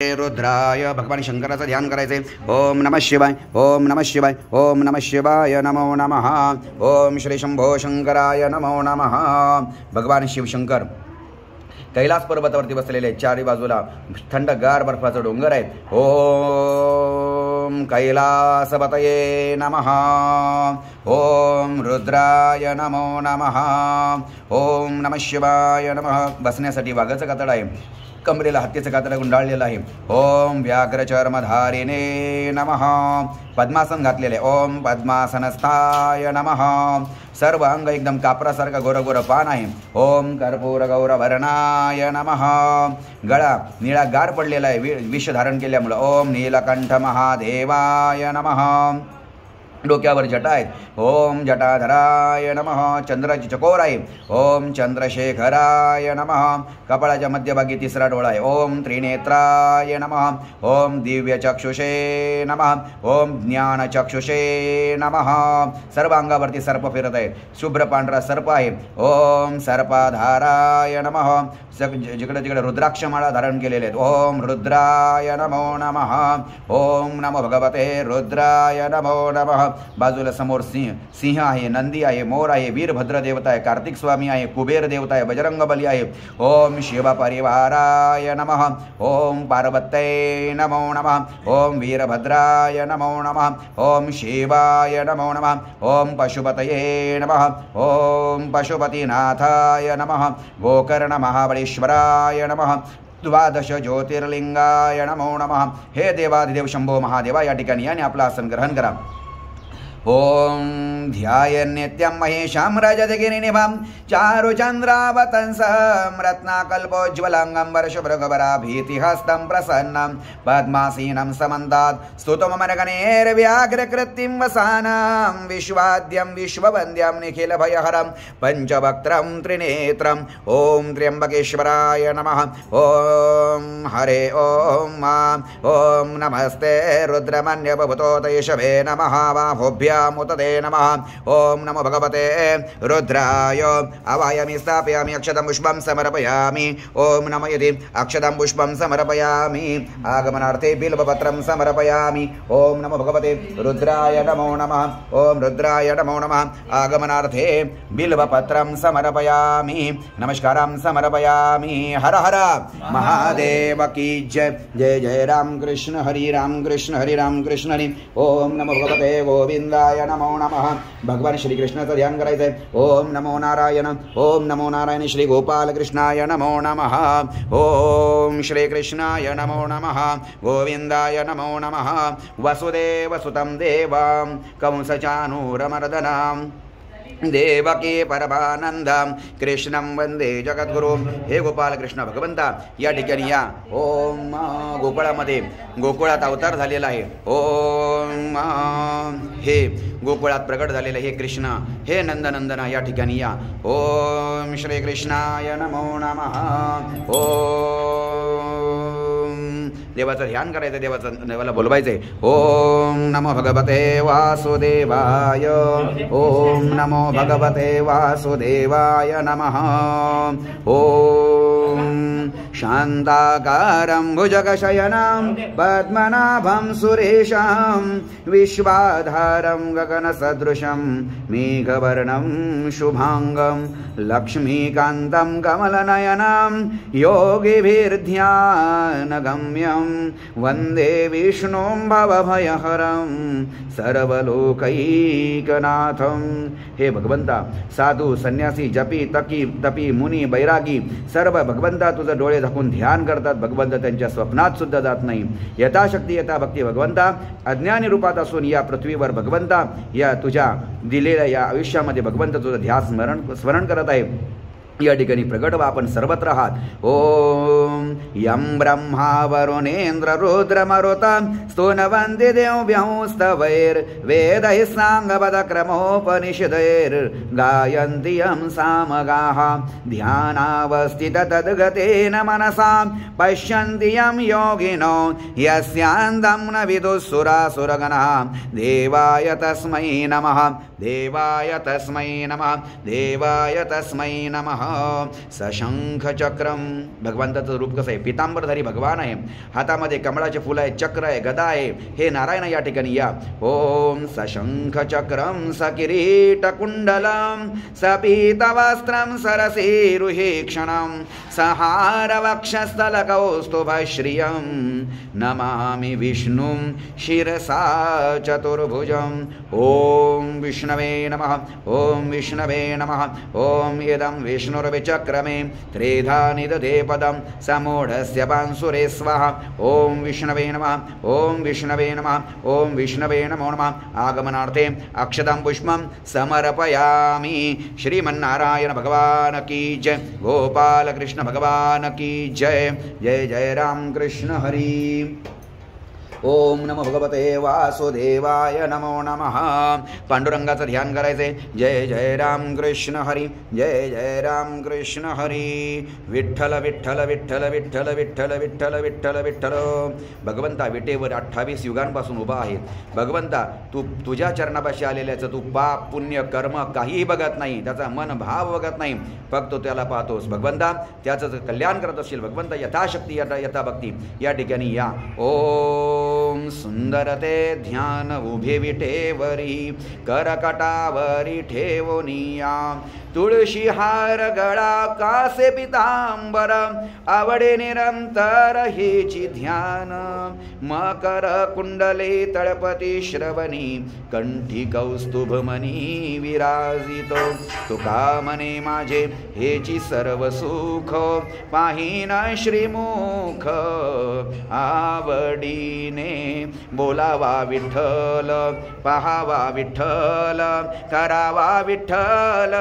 रुद्राय भगवान शंकराचं ध्यान करायचे। ओम नमः शिवाय, ओम नमः शिवाय, ओम नमः शिवाय, नमो नमः। ओम श्री शंभो शंकराय नमो नमः। भगवान शिवशंकर कैलास पर्वतावरती बसलेले, चारी बाजूला थंडगार बर्फाचा डोंगर आहे। ओम कैलासपतये नमः। ओम रुद्राय नमो नमः। ओम नमः शिवाय नमः। बसण्यासाठी वाघाचं कातड आहे, कमरेला हत्तीचं कातड गुंडाळलेलं आहे। ओम व्याघ्रचर्मधारिणे नमः। पद्मासन घातलेले, ओम पद्मासनस्थाय नमः। सर्व अंग एकदम कापरासारखा गोरगोर पान आहे। ओम कर्पूर गौरवर्णाय नमः। गळा निळा गार पडलेला आहे विष धारण केल्यामुळे। ओम नीलकंठ महादेवाय नमः। डोक्यावर जटा आहेत, ओम जटाधराय नमः। चंद्राची चकोर आहे, ओम चंद्रशेखराय नमः। कपाळाच्या मध्यभागी तिसरा डोळा आहे, ओम त्रिनेत्राय नमः। ओम दिव्यचक्षुषे नमः। ओम ज्ञानचक्षुषे नमः। सर्व अंगावरती सर्प फिरत आहे, शुभ्र पांढरा सर्प आहे। ओम सर्पाधाराय नमः। जिकडे तिकडे रुद्राक्ष माळा धारण केलेले आहेत। ओम रुद्राय नमो नमः। ओम नमो भगवते रुद्राय नमो नमः। बाजूला समोर सिंह आहे, नंदी आहे, मोर आहे, वीरभद्र देवता आहे, कार्तिक स्वामी आहे, कुबेर देवता आहे, बजरंग बली आहे। ओम शिव परिवाराय नमः। ओम पार्वत्यै नमो नमः। ओम वीरभद्राय नमो नमः। ओम शिवाय नमो नमः। ओम पशुपतये नमः। ओम पशुपतिनाथाय नमः। गोकर्ण महाबळेश्वराय नमः। द्वादश ज्योतिर्लिंगाय नमो नमः। हे देवादिदेव शंभो महादेवा, या ठिकाणी याने आपला आसन ग्रहण करा। ओम ध्यायन्नित्यं महेशां रजतगिरिनिभं चारुचन्द्रावतंसं रत्नाकल्पोज्ज्वलाङ्गं वर्षभृगवराभीतिहस्तं प्रसन्नं पद्मासीनं समन्तात् स्तुतममरगणैर्व्याघ्रकृतिं वसानं विश्वाद्यं विश्ववन्द्यं निखिलभयहरं पञ्चवक्त्रं त्रिनेत्रम्। ओम त्र्यंबकेश्वराय नमः। ओम हरे ओम ओम नमस्ते रुद्रमन्यबभूतोतयशवे नमः। बाहुभ्य मुतते नमः। ओम नमो भगवते रुद्राय। अवायामि स्थापयामि अक्षतं पुष्पं समर्पयामि। ओम नमो यदि अक्षतं पुष्पं समर्पयामि। आगमनार्थे बिल्वपत्रं समर्पयामि। ओम नमो भगवते रुद्राय नमो नमः। ओम रुद्राय नमो नमः। आगमनार्थे बिल्वपत्रं समर्पयामि, नमस्कारं समर्पयामि। हर हर महादेव की जय। जय जय राम कृष्ण हरि राम कृष्ण हरि राम कृष्ण हरि। ओम नमो भगवते गोविंदाय नमो नमः। भगवान श्री कृष्णाचं ध्यान करायचं आहे। ओम नमो नारायण, ओम नमो नारायण। श्री गोपाल कृष्णाय नमो नमः। ओम श्री कृष्णाय नमो नमः। गोविंदाय नमो नमः। वसुदेव सुतं देवं कंसचानूरमर्दनं देवकी परमानंदम कृष्णं वंदे जगद्गुरु। हे गोपाल कृष्ण भगवंता, या ठिकाणी या। ओम गोकुळामध्ये गोकुळात अवतार झालेला आहे। ओम हे गोकुळात प्रगट झालेले हे कृष्ण, हे नंदनंदना, या ठिकाणी या। ओम श्री कृष्णाय नमो नमः। ओम देवाचं ध्यान करायचं, देवाला बोलवायचंय। ओम नमो भगवते वासुदेवाय। ओम नमो भगवते वासुदेवाय नमः। ओम शांताकारं भुजगशयनं पद्मनाभं सुरेशं विश्वाधारं गगनसदृशं मेघवर्णं शुभांगं लक्ष्मीकान्तं कमलनयनं योगिभिर्ध्यानगम्यं वन्दे विष्णुं भवभयहरं सर्वलोकैकनाथं। हे भगवंता, साधू संन्यासी जपी तपी मुनी बैरागी सर्व भगवंता तुझं डोळे झाकून ध्यान करतात। भगवंत त्यांच्या स्वप्नात सुद्धा जात नाही। यथाशक्ती यथा भक्ती भगवंता अज्ञानी रूपात असून या पृथ्वीवर भगवंता या तुझ्या दिलेल्या या आयुष्यामध्ये भगवंत तुझं ध्यास स्मरण करत आहे। या ठिकाणी प्रगट व्हा, आपण सर्वत्र आहात। ओम यं ब्रह्मा वरुणेंद्र रुद्रमरुतं स्तुवन्ति देवैस्तवैर्वेदैः साङ्गपदक्रमोपनिषदैर्गायन्ति यं सामगाः ध्यानावस्थिततद्गतेन मनसा पश्यन्ति यं योगिनो यस्यान्तं न विदुःसुरासुरगणः। देवाय तस्मै नमः, देवाय तस्मै नमः, देवाय तस्मै नमः। सशंखचक्रम भगवंताचं रूप कसं आहे पितांबरधारी भगवान आहे हातामध्ये कमळाचे फुल आहे चक्र आहे गदा आहे हे नारायण या ठिकाणी या ओम सशंखचक्रम सकिरीटकुंडलम सपीतवस्त्रम सरसीरुहीक्षणम सहारवक्षस्थलकौस्तुभश्रियं नमामि विष्णुं शिरसा चतुर्भुजम् ओम विष्णवे नमः ओम विष्णवे नमः ओम इदं विष्णुर्विचक्रमे त्रिधा निदधे पदं समूढस्य पांसुरे स्वाहा ओम विष्णवे नमः ओम विष्णवे नमः ओम विष्णवे नमो नमः आगमनार्थे अक्षतं पुष्पं समर्पयामि श्रीमन्नारायण भगवान की जय गोपाल कृष्ण भगवान की जय जय जय राम कृष्ण हरी ओम नमो भगवते वासुदेवाय नमो नमः पांडुरंगाचं ध्यान करायचे जय जय राम कृष्ण हरी जय जय राम कृष्ण हरी विठ्ठल विठ्ठल विठ्ठल विठ्ठल विठ्ठल विठ्ठल विठ्ठल विठ्ठल भगवंता विटेवर 28 युगांपासून उभा आहे भगवंता तू तुझ्या चरणापाशी आलेल्याचं तू पाप पुण्य कर्म काहीही बघत नाही त्याचा मन भाव बघत नाही फक्त त्याला पाहतोस भगवंता त्याचं कल्याण करत असशील भगवंता यथाशक्ती यथा भक्ती या ठिकाणी या ओम सुंदरते ध्यान उभे विठेवरी करकटावरी ठेवोनिया तुळशी हार गळा कासे पितांबर आवडे निरंतर हेची ध्यान मकर कुंडले तळपती श्रवणी कंठी कौस्तुभमणी विराजितो तुका मने माझे हेची सर्व सुख पाहिन श्रीमुख आवडीने बोलावा विठ्ठल पहावा विठ्ठल करावा विठ्ठल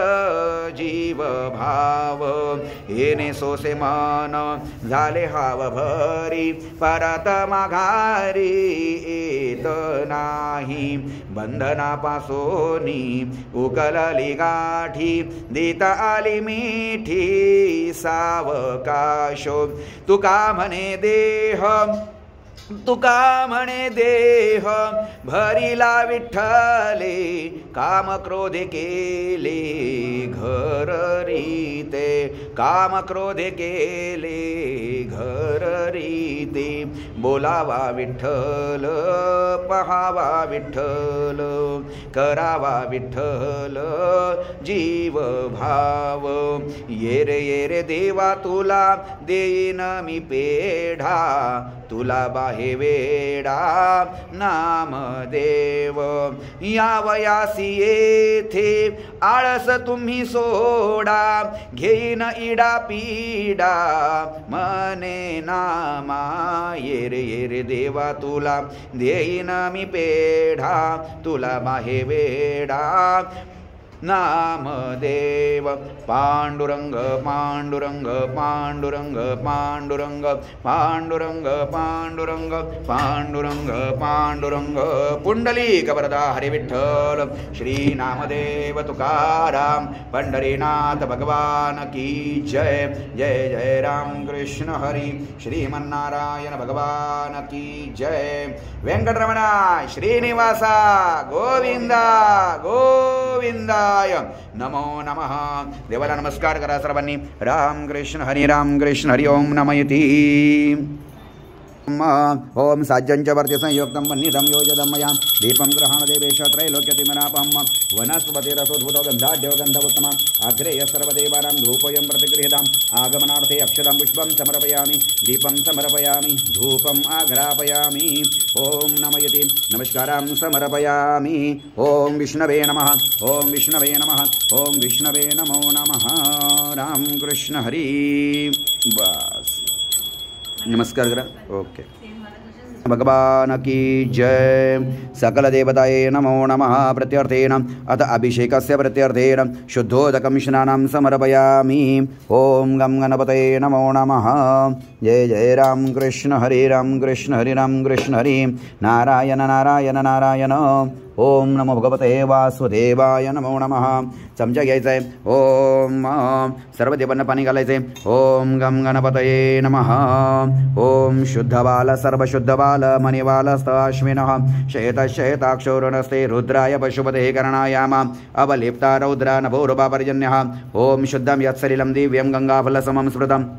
जीव भाव येणे सोसे मन झाले हाव भरी परत माघारी येत नाही बंधनापासोनी उकलली गाठी देता आली मिठी सावकाशो तुका म्हणे देह तुका म्हणे देह भरिला विठ्ठले काम क्रोधे केले घर रीते काम क्रोधे केले घर रीते बोलावा विठ्ठल पहावा विठ्ठल करावा विठ्ठल जीव भाव ये रे देवा तुला देईन मी पेढा तुला बाहे वेडा नामदेव यावयासी येथे आळस तुम्ही सोडा घेईन इडा पीडा मने नामा ये रे देवा तुला देईन मी पेढा तुला बाहे वेडा नामदेव पांडुरंग पांडुरंग पांडुरंग पांडुरंग पांडुरंग पांडुरंग पांडुरंग पांडुरंग पुंडलीक वरदा हरी विठ्ठल श्री नामदेव तुकाराम पंढरीनाथ भगवान की जय जय जय राम कृष्ण हरी श्रीमन्नारायण भगवान की जय वेंकटरमणा श्रीनिवासा गोविंदा गोविंदा नमो नमः देवाला नमस्कार करा सर्वांनी राम कृष्ण हरि ओम नमयति ओम साज्यंच वर्ति संयुक्तं वह्निधं योजदं मया दीपं ग्रहण देवेश त्रैलोक्यतिमनापं वनस्पतिरसोद्भुतो गन्धाढ्यो गन्धवोत्तमम् अग्रेय सर्वदेवानां धूपोऽयं प्रतिगृहीताम् आगमनार्थे अक्षतं पुष्पं समर्पयामि दीपं समर्पयामि धूपम् आघ्रापयामि ओम नमयति नमस्कारां समर्पयामि ओम विष्णवे नमः ओम विष्णवे नमः ओम विष्णवे नमो नमः राम कृष्ण हरि बस नमस्कार करा ओके भगवान की जय सकल देवताये नमो नमः प्रत्यर्थेन अथ अभिषेकस्य प्रत्यर्थेन शुद्धोदकं स्नानं समर्पयामि ओम गं गणपतये नमो नमः। जय जय राम कृष्ण हरे राम कृष्ण हरे नारायण नारायण नारायण। ओम नमो भगवते वासुदेवाय नमो नमः। चमचा घ्यायचा आहे। ओम सर्व देवांना पाणी घालायचे। ओम गम गणपतये नमः। ओम शुद्ध बाल सर्व शुद्ध बाल मणिबालस्त अश्विनः श्वेतश्वेताक्षोरणस्ते रुद्राय पशुपते करणायाम अवलिप्ता रौद्रा नभोरुपा पर्जन्यः। ओम शुद्धं यत्सलिलं दिव्यं गंगाफलसमं स्मृतम्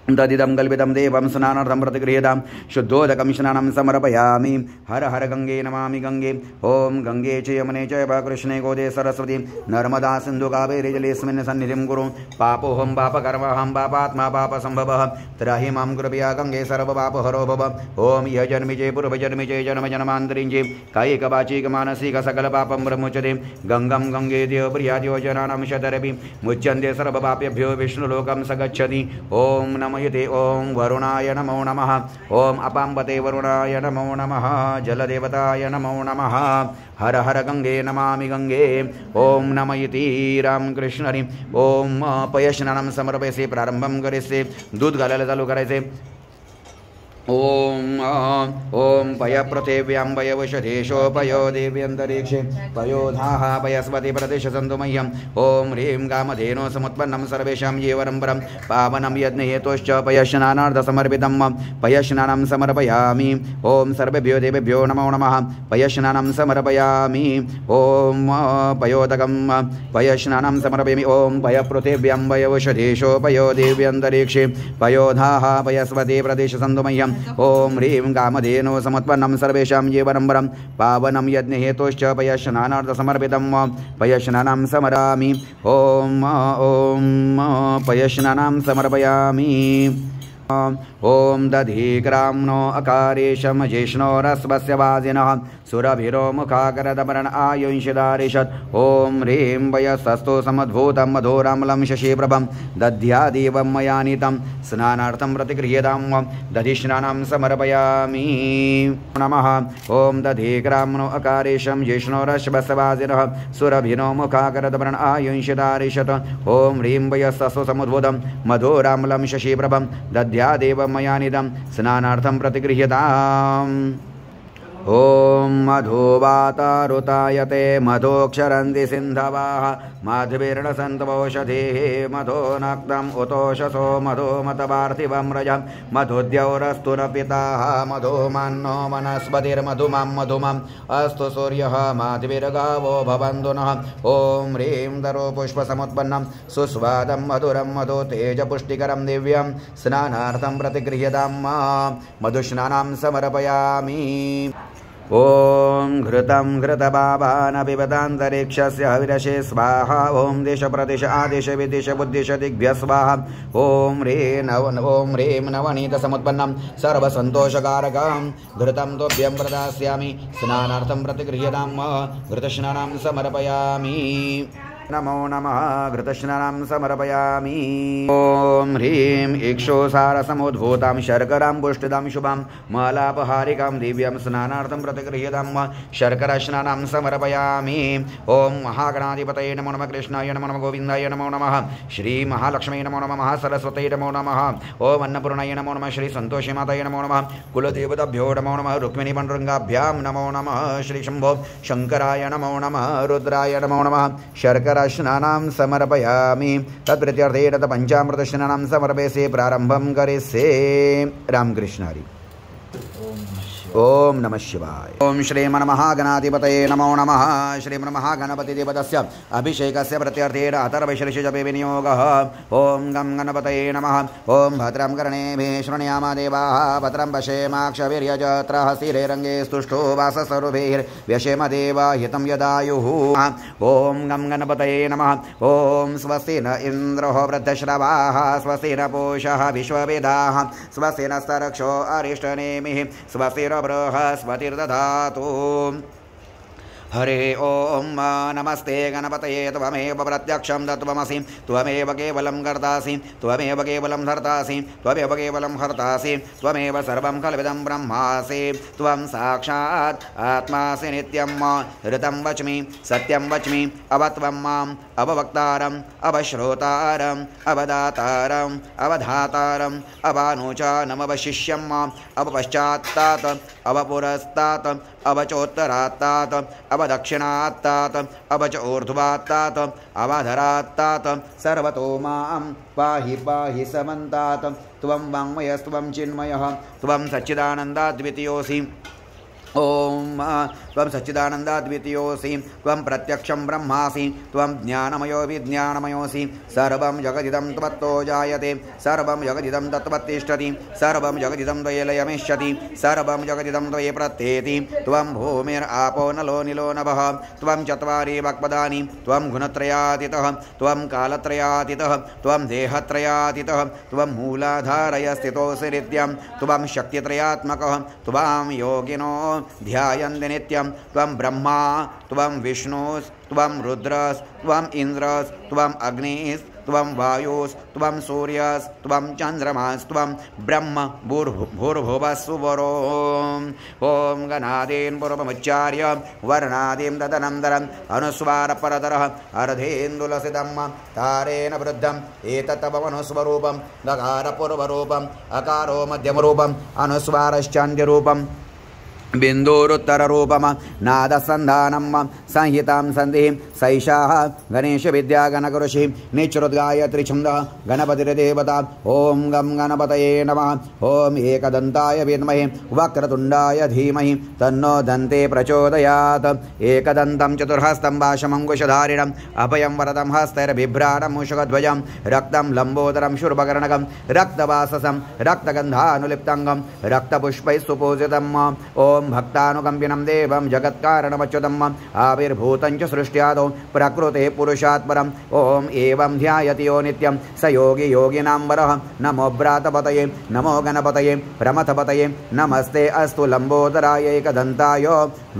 तदिदं कल्पितं देवं स्नानार्थं प्रतिगृह्यतां शुद्धोदकं स्नानं समर्पयामि। हर हर गंगे नमामि गंगे। ओम गंगे च यमुने चैव कृष्णे गोदे सरस्वती नर्मदा सिन्धु कावेरी जलेऽस्मिन् सन्निधिं कुरु। पापोऽहं पापकर्महं पापात्मा पापसम्भवः त्राहि मां कृपया गंगे सर्वपापहरो भव। ओम यः जन्मिजे पूर्वजन्मिजे जन्म जन्मान्तरिञ्चे कायिकवाचिक मानसिक सकलपापं प्रमुच्यते। गंगं गंगेति प्रियाद्यो जनानां शतरपि मुच्यन्ते सर्वपापेभ्यो विष्णुलोकं स गच्छति। ओम नमो यते। ओम वरुणाय नमो नमः। ओम अपाम्बते वरुणाय नमो नमः। जलदेवताय नमो नमः। हर हर गंगे नमामि गंगे। ओम नमयति राम कृष्ण हरी। ओम पयस्नानं समर्पयसे प्रारंभं करेसे दूध घालायला चालू करायचे। ओम ओम पय पृथिव्यां पयवशदेशो पयो देव्यन्तरिक्षे पयोधाः पयस्वती प्रदिशन्तु मह्यम्। ओम ह्रीं कामधेनो समुत्पन्नं सर्वेषां जीवनम्बरं पावनं यज्ञहेतोश्च पयस्नानार्थसमर्पितं पयस्नानं समर्पयामि। ओम सर्वेभ्यो देवेभ्यो नमो नमः। पयस्नानं समर्पयामि। ओम पयोदकं पयस्नानं समर्पयामि। ओम पय पृथिव्यां पयवशदेशो पयो देव्यन्तरिक्षे पयोधाः पयस्वती प्रदिशन्तु मह्यम्। ओम ह्रीं कामधेनो समुत्पन्नं सर्वेषां जीवनम्बरं पावनं यज्ञहेतोश्च पयस्नानार्थसमर्पितं पयस्नानं समरामि। ओम ओम पयस्नानं समर्पयामि। ओम दधिक्राम्नो अकारेशम जिष्णो रस्वस्य वाजिनः सुरभिरो मुखाकरदमरण आयुंशिदारिषत्। ओम ह्रीं वयसस्तु समुद्भूतं मधुरामलं शशिप्रभं दध्यादेवं मया नीतं स्नानार्थं प्रतिगृह्यतां दधिस्नानं समर्पयामि। नमः। ओम दधिक्राम्नो अकारेशम जिष्णो रस्वस्य वाजिनः सुरभिरो मुखाकरदमरण आयुंशिदारिषत्। ओम ह्रीं वयसस्तु समुद्भूतं मधुरामलं शशिप्रभं दध्यादेवं मया नीतं स्नानार्थं प्रतिगृह्यताम्। ओम मधुवातारुतायते मधोक्षरन्ति सिन्धवाः माध्वीर्णसन्तवौषधेः मधो नक्तम् उतोषसो मधुमतवार्थिवं रजं मधुद्यौरस्तु न पिताः मधुमन्नो वनस्पतिर्मधुमं मधुमम् अस्तु सूर्यः माध्वीर्गावो भवन्तु नः। ओम ह्रीं दरो पुष्पसमुत्पन्नं सुस्वादं मधुरं मधु तेजपुष्टिकरं दिव्यं स्नानार्थं प्रतिगृह्यतां मधुस्नानं समर्पयामि। ओम घृतं घृतबाबान पिबतान्तरिक्षस्य हविरशे स्वाहा। ओम दिश प्रदिश आदिश विदिश बुद्धिश दिग्भ्य स्वाहा। ओम ह्रीं नवनीतसमुत्पन्नं सर्वसन्तोषकारकं घृतं तुभ्यं प्रदास्यामि स्नानार्थं प्रतिगृह्यतां घृतस्नानं समर्पयामि। नमो नमः। घृतस्नानं समर्पयामि। ओम ह्रीं इक्षुसारसमुद्भूतां शर्करां पुष्टिदां शुभां मलापहारिकां दिव्यं स्नानार्थं प्रतिगृह्यतां शर्करास्नानं समर्पयामि। ओम महागणाधिपतये नमो नमः। कृष्णाय नमो नमः। गोविन्दाय नमो नमः। श्री महालक्ष्मी नमो नमः। सरस्वती नमो नमः। ओम अन्नपूर्णाय नमो नमः। श्री संतोषी माताय नमो नमः। कुलदेवताभ्यो नमो नमः। रुक्मिणी पाण्डुरङ्गाभ्यां नमो नमः। श्री शंभो शंकराय नमो नमः। रुद्राय नमो नमः। शर्करास्नानं समर्पयामि। तत्प्रीत्यर्थेन पंचामृतस्नानं समर्पयसे प्रारंभं करिष्ये। रामकृष्ण हरि। ओम नमः शिवाय। ओम श्रीमन्महागणाधिपतये नमो नमः। श्रीमन्महागणपतिदेवतस्य अभिषेकस्य प्रत्यर्थेन अथर्वशीर्षजपे विनियोगः। ओम गं गणपतये नमः। ओम भद्रं कर्णेभिः शृणुयाम देवाः भद्रं पश्येमाक्षवीर्यजत्रः स्थिरे रङ्गे स्तुष्टो वाससरुभिर्व्यशेम देवहितं यदायुः। ओम गं गणपतये नमः। ओम स्वस्ति न इन्द्रो वृद्धश्रवाः स्वस्ति न पूषः विश्ववेदाः स्वस्ति नस्तरक्षो अरिष्टनेमिः स्वस्ति बृहस्पतिर्दधातु। हरे ओम नमस्ते गणपतये त्वमेव प्रत्यक्षं तत्त्वमसि त्वमेव केवलं कर्तासि त्वमेव केवलं धर्तासि त्वमेव केवलं हर्तासि त्वमेव सर्वं कल्पितं ब्रह्मासि त्वं साक्षात् आत्मासि नित्यं ऋतं वच्मि सत्यं वच्मि अवत्वं मां अववक्तारम् अवश्रोतारम् अवदातारम् अवधातारम् अवानुचानमवशिष्यम् अवपश्चात्तात् अवपुरस्तात् अवचोत्तरात्तात् अवदक्षिणात्तात् अवच ऊर्ध्वात्तात् अवधरात्तात् सर्वतो मां पाहि पाहि समन्तात् त्वं वाङ्मयस्त्वं चिन्मयः त्वं सच्चिदानन्दाद्वितीयोऽसि ओम त्वं सच्चिदानन्दाद्वितीयोऽसि त्वं प्रत्यक्षं ब्रह्मासि त्वं ज्ञानमयो विज्ञानमयोऽसि सर्वं जगदिदं त्वत्तो जायते सर्वं जगदिदं तत्त्वत्तिष्ठति सर्वं जगदिदं त्वयि लयमिष्यति सर्वं जगदिदं त्वयि प्रत्येति त्वं भूमिरापो नलो निलो नभः त्वं चत्वारि वाक्पदानि त्वं गुणत्रयातीतः त्वं कालत्रयातीतः त्वं देहत्रयातीतः त्वं मूलाधारय स्थितोऽसि नित्यं त्वं शक्तित्रयात्मकः त्वां योगिनो ध्यायन्ति नित्यं त्वं ब्रह्मा त्वं विष्णुस्त्वं रुद्रस्त्वं इन्द्रस्त्वं अग्निस्त्वं वायुस्त्वं सूर्यस्त्वं चन्द्रमास्त्वं ब्रह्म भूर्भुवस्सुवरो ॐ गणादीन् पूर्वमुच्चार्य वर्णादीं तदनन्तरम् अनुस्वारपरतरः अर्धेन्दुलसितं तारेण वृद्धम् एतत्तवमनुस्वरूपं नकारपूर्वरूपम् अकारो मध्यमरूपम् अनुस्वारश्चान्त्यरूपम् बिन्दुरुत्तररूपम नादसन्धानं संहितां सन्धिं सैषाः गणेशविद्यागणगुरुषि निच्रुद्गायत्रिछन्दः गणपतिर्देवता ॐ गं गणपतये नमः ॐ एकदन्ताय विद्महे वक्रतुण्डाय धीमहि तन्नो दन्ते प्रचोदयात् एकदन्तं चतुर्हस्तं भाषमङ्कुशधारिणम् अभयं वरदं हस्तैर्बिभ्राणं मूषकध्वजं रक्तं लम्बोदरं शूर्पकर्णकं रक्तवाससं रक्तगन्धानुलिप्ताङ्गं रक्तपुष्पैः सुपूजितम् ॐ भक्तानुकम्पिनं देवं जगत्कारणमच्युतम् आविर्भूतं च सृष्ट्यादौ प्रकृते पुरुषात् परम् ॐ एवं ध्यायति यो नित्यं स योगी योगिनां वरः नमो व्रातपतये नमो गणपतये प्रमथपतये नमस्ते अस्तु लम्बोदराय एकदन्ताय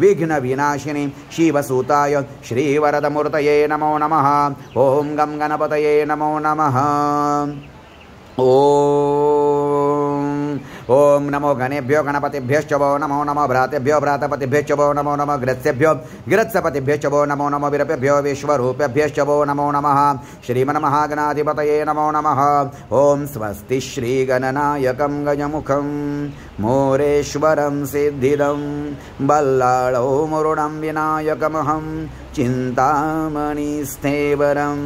विघ्नविनाशिनि शिवसूताय श्रीवरदमूर्तये नमो नमः ॐ गं गणपतये नमो नमः ओम नमो गणेभ्यो गणपतिभ्यश्च वो नमो नमो भ्रातेभ्यो भ्रातपतिभ्यश्च वो नमो नमो ग्रत्सेभ्यो ग्रत्सपतिभ्यश्च वो नमो नमो विरपेभ्यो विश्वरूपेभ्यश्च वो नमो नमः श्रीमन्महागणाधिपतये नमो नमः ओम स्वस्ति श्रीगणनायकं गजमुखं मोरेश्वरं सिद्धिदं बल्लाळौ मुरुडं विनायकमहं चिन्तामणिस्थेवरं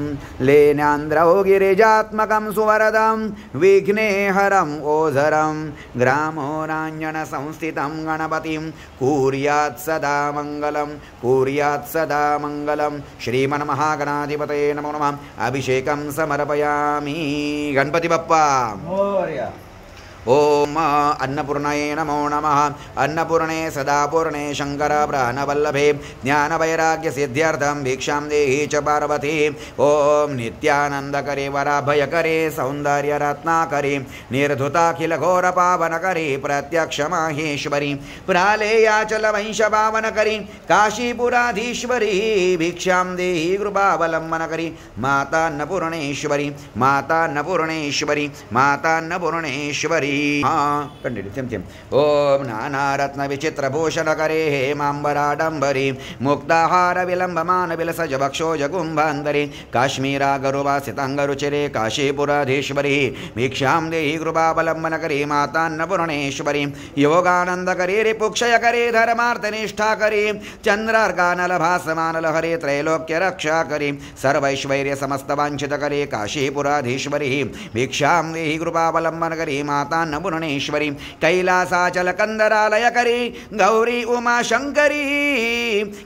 लेन्यान्द्रौ गिरिजात्मकं सुवरदं विघ्नेहरं ओझरं ग्रामोराञ्जनसंस्थितं गणपतिं कुर्यात् सदा मङ्गलं श्रीमन्महागणाधिपतये नमो नमः अभिषेकं समर्पयामि गणपति बप्पा मोरया ओम अन्नपूर्णये नमो नमः अन्नपूर्णे सदापूर्णे शंकर प्राणवल्लभे ज्ञानवैराग्य सिद्ध्यर्थं भिक्षां देहि च पार्वती ओम नित्यानंदकरे वराभयकरे सौंदर्य रत्नाकरे निर्धुताखिल घोर पावनकरे प्रत्यक्ष माहेश्वरी प्रालेयाचल वंश पावनकरी काशीपुराधीश्वरी भिक्षां देहि कृपावलंबनकरी माता अन्नपूर्णेश्वरी माता अन्नपूर्णेश्वरी माता अन्नपूर्णेश्वरी कंटिन्यू ओम नानारत्न विचित्रभूषणकरे हेमांबराडंबरी मुक्ताहार विलंबमान विलसज भक्षोज कुंभांतरी काश्मीरा गरुवासितांगरुचिरे काशीपुराधीश्वरी भिक्षां देहि कृपावलंबनकरी माता अन्नपूर्णेश्वरी योगानंदकरी रिपुक्षयकरी धर्मार्थनिष्ठाकरी चंद्रार्कानलभासमानलहरे त्रैलोक्य रक्षाकरी सर्वैश्वर्य समस्तवांछितकरी काशीपुराधीश्वरी भिक्षां देहि कृपावलंबनकरी माता अन्नपूर्णेश्वरी कैलासाचल कंदरालय करी गौरी उमा शंकरी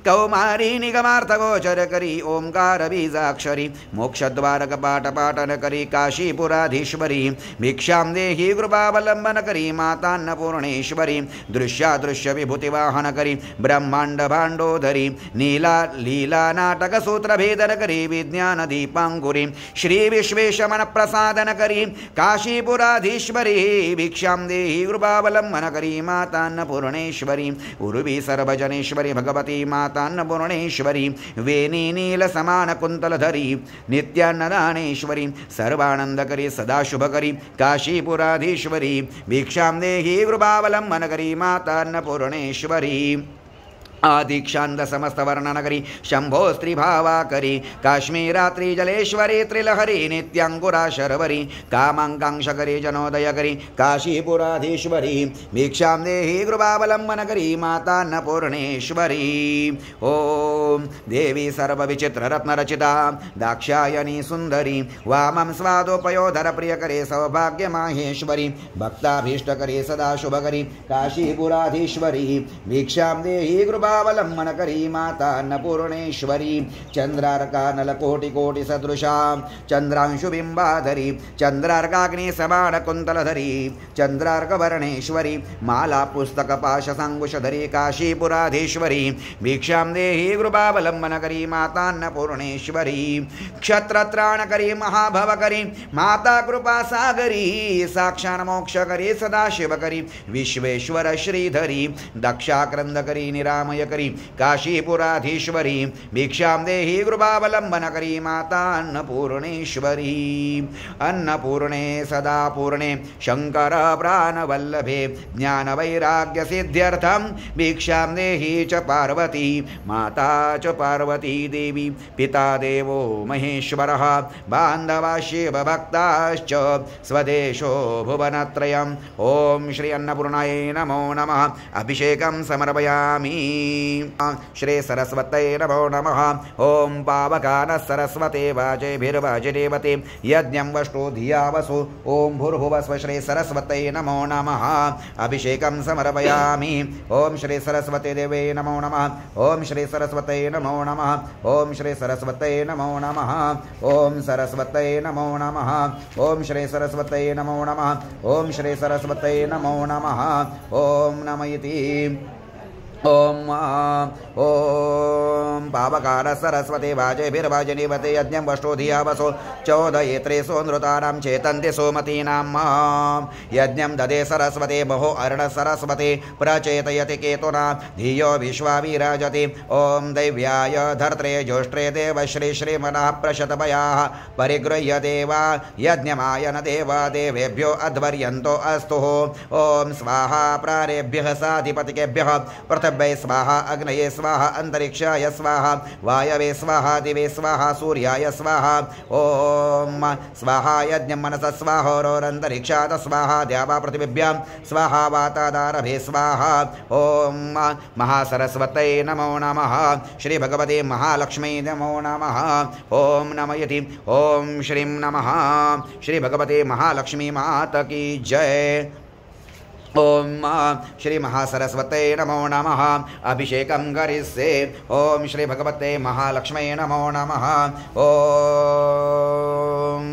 कौमारी निगमार्थ गोचर करी ओंकार बीजाक्षरी मोक्षद्वार कपाट पाटन करी काशीपुराधीश्वरी भिक्षां देहि कृपावलंबन करी माता अन्नपूर्णेश्वरी दृश्यादृश्य विभूति वाहन करी ब्रह्मांड भांडोधरी नीला लीला नाटक सूत्र भेदन करी विज्ञान दीपांकुरी श्री विश्वेशमन प्रसादन करी काशीपुराधीश्वरी भिक्षां देहि कृपावलंबन करी माता अन्नपूर्णेश्वरी उर्वी सर्वजनेश्वरी भगवती माता अन्नपूर्णेश्वरी वेणी नील समान कुंतलधरी नित्यान्नदानेश्वरी सर्वानंदकरी सदाशुभकरी काशीपुराधीश्वरी भिक्षां देहि कृपावलंबन करी माता अन्नपूर्णेश्वरी आदीक्षांत समस्त वर्णनकरी शंभो स्त्रीभावाकरी काश्मीरात्री जलेश्वरी त्रिलहरी नित्यांकुरा शर्वरी कामांकांक्षकरी जनोदयकरी काशीपुराधीश्वरी भिक्षां देहि कृपावलंबनकरी माता अन्नपूर्णेश्वरी ओम देवी सर्वविचित्ररत्नरचिता दाक्षायणी सुंदरी वामं स्वादोपयोधर प्रियकरे सौभाग्य माहेश्वरी भक्ताभीष्टकरी सदा शुभकरी काशीपुराधीश्वरी भिक्षां देहि कृपावलंबनकरी माता अन्नपूर्णेश्वरी चंद्रार्कानलकोटि सदृशा चंद्रांशुबिंबाधरी चंद्रार्काग्नि समान कुंतलधरी चंद्रार्कवर्णेश्वरी माला पुस्तक पाश सांकुशधरी काशीपुराधीश्वरी भिक्षां देहि कृपावलंबनकरी माता अन्नपूर्णेश्वरी क्षत्रत्राणकरी महाभवकरी माता कृपा सागरी साक्षान् मोक्षकरी सदाशिवकरी विश्वेश्वर श्रीधरी दक्षाक्रंदकरी निरामयकरी काशीपुराधीश्वरी भिक्षां देहि कृपावलंबनकरी माता अन्नपूर्णेश्वरी अन्नपूर्णे सदा पूर्णे शंकर प्राणवल्लभे ज्ञानवैराग्य सिद्ध्यर्थं भिक्षां देहि च पार्वती माता च पार्वती देवी पिता देवो महेश्वरः बान्धवा शिवभक्ताश्च स्वदेशो भुवनत्रयम् ओम श्री अन्नपूर्णायै नमो नमः अभिषेकं समर्पयामि श्री सरस्वत्यै नमो नमः ओम पावकानः सरस्वते वाजैर्वाजि देवते यज्ञं वष्टो धिया वसु ओम भूर्भुवस्व श्री सरस्वत्यै नमो नमः अभिषेकं समर्पयामि ओम श्री सरस्वती देवे नमो नमः ओम श्री सरस्वत्यै नमो नमः ओम श्री सरस्वत्यै नमो नमः ओम सरस्वत्यै नमो नमः ओम श्री सरस्वत्यै नमो नमः ओम श्री सरस्वत्यै नमो नमः ओम नमयति ओम ओम पावकार सरस्वती वाजैर्वाजि देवते यज्ञं वष्टो धिया वसो चोदयेत्रे सोनृतानां चेतन्ति सोमतीनां यज्ञं ददे सरस्वती महो अर्ण सरस्वती प्रचेतयति केतुना धियो विश्वा विराजति ओम दैव्याय धर्त्रे ज्योष्ट्रे देव श्री श्रीमनः प्रशतभयाः परिगृह्य देवा यज्ञमायन देवा देवेभ्यो अध्वर्यन्तो अस्तु ओम स्वाहा प्रारेभ्यः साधिपतिकेभ्यः पृथिव्यै स्वाहा अग्नये स्वाहा अंतरिक्षाय स्वाहा वायवे स्वाहा दिवे स्वाहा सूर्याय स्वाहा ओम स्वाहा यज्ञं मनस स्वाहोरन्तरिक्षात् स्वाहा द्यावा पृथिवीभ्यां स्वाहा वातादारभे स्वाहा ओम महासरस्वत्यै नमो नमः श्री भगवते महालक्ष्मी नमो नमः ओम नमयति ओम श्रीं नमः श्री भगवते महालक्ष्मी माता की जय ओम श्री महासरस्वत्यै नमो नमः अभिषेकं करिष्ये ओम श्री भगवते महालक्ष्मी नमो नमः ओम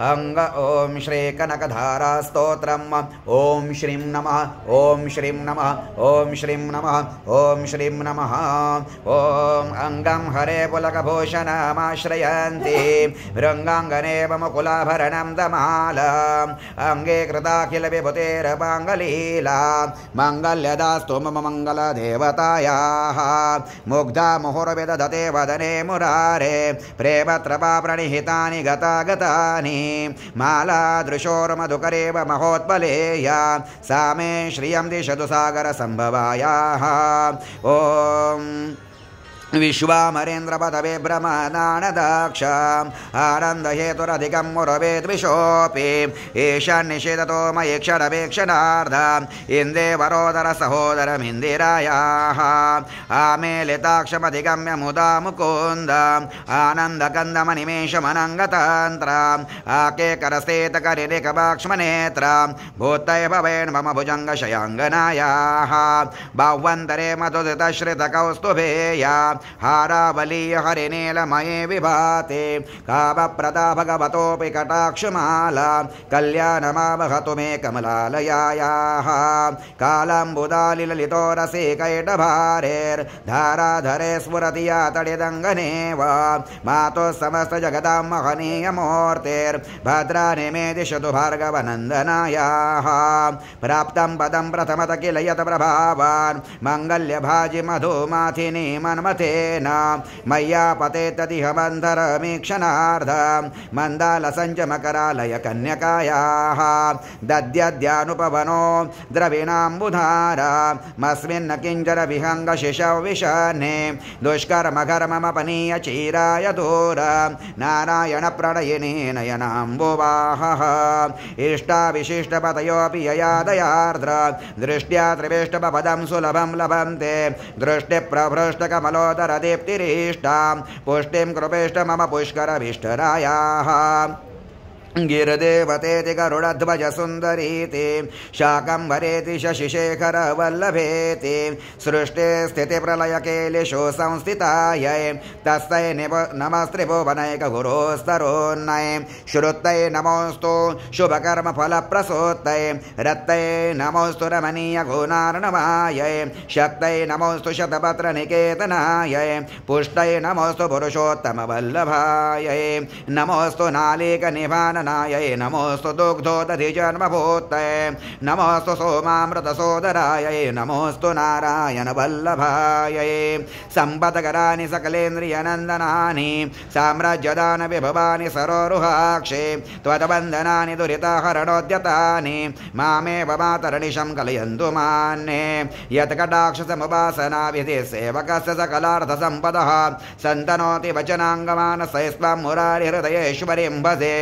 अंग ओम श्री कनकधारा स्तोत्रम् ओम श्रीं नमः ओम श्रीं नमः ओम श्रीं नमः ओम श्रीं नमः ओम अंगं हरे पुलकभूषणमाश्रयन्ति रंगांगनेव मुकुलाभरणं दमालम् अंगे कृताखिल विभूतेर्माङ्गलीला माङ्गल्यदास्तु मम मङ्गलदेवतायाः मुग्धा मुहुर्विदधते वदने मुरारे प्रेमत्रपा प्रणिहितानि गतागतानि माला दृशोर्मधुकरेव महोत्पलेया सा मे श्रियं दिशतु सागरसम्भवायाः ओम विश्वामरेन्द्रपदवे भ्रमणानदाक्षाम् आनन्दहेतुरधिकं मुरवेद्विषोऽपि एषान् निषेधतो मयेक्षरवेक्षणार्धम् इन्देवरोदर सहोदरमिन्दिरायाः आमेलिताक्षमधिगम्य मुदा मुकुन्दम् आनन्दकन्दमनिमेषमनङ्गतन्त्रम् आकेकरस्तेतकरिरिकबाक्ष्मनेत्रम् भूतय भवेन् मम भुजङ्गशयाङ्गनायाः बाह्वन्तरे मधुदितश्रितकौस्तुभेया हारावलीय हरिनीलमये विभाते कामप्रदा भगवतोऽपि कटाक्षमाला कल्याणमावहतु मे कमलालयायाः कालाम्बुदालिललितो रसिकैटभारेर्धाराधरे स्फुरति या तडिदङ्गनेव मातुः समस्तजगतां महनीयमूर्तिर्भद्राणि मे दिशतु भार्गवनन्दनायाः प्राप्तं पदं प्रथमत किल यत प्रभावान् मङ्गल्यभाजि मधुमाथिनी मन्मथे वल्लभेन मय्या पतेतदिह मन्थरमीक्षणार्ध मन्दालसञ्चमकरालय कन्यकायाः दद्यद्यानुपवनो द्रविणाम्बुधारा मस्मिन्न किञ्जर विहङ्गशिशौ विशने दुष्कर्मकर्ममपनीय चीराय दूर नारायण प्रणयिनी नयनाम्बुवाहः इष्टाविशिष्टपतयोऽपि ययादयार्द्र दृष्ट्या त्रिवेष्टपदं सुलभं लभन्ते दृष्टिप्रभृष्टकमलोदरदीप्तिरीष्टां पुष्टिं कृपेष्ट मम पुष्करभीष्टरायाः गिरदेवतेति गरुडध्वज सुन्दरीति शाकम्भरेति शशिशेखर वल्लभेति सृष्टे स्थिति प्रलय केलिषु संस्थितायै तस्यै नमस्त्रिभुवनैक गुरोस्तरोन्नये श्रुत्यै नमोऽस्तु शुभकर्म फलप्रसूत्यै रत्यै नमोऽस्तु रमणीय गुणार्णवायै शक्त्यै नमोऽस्तु शतपत्र निकेतनायै पुष्टयै नमोऽस्तु पुरुषोत्तम वल्लभायै नमोऽस्तु नालीक निभान नमोस्तु दुग्धोदधि जन्मभूतये नमोस्तु सोमामृतसोदरायै नमोस्तु नारायण वल्लभायै सम्पदकराणि सकलेन्द्रियनन्दनानि साम्राज्यदान विभवानि सरोरुहाक्षे त्वद्वन्दनानि दुरिताहरणोद्यतानि मामेव मातर्निशं कलयन्तु मान्ये यत्कटाक्षसमुपासनाविधि सेवकस्य सकलार्थसम्पदः सन्तनोति वचनाङ्गमानसैस्त्वं मुरारिहृदयेश्वरीं भजे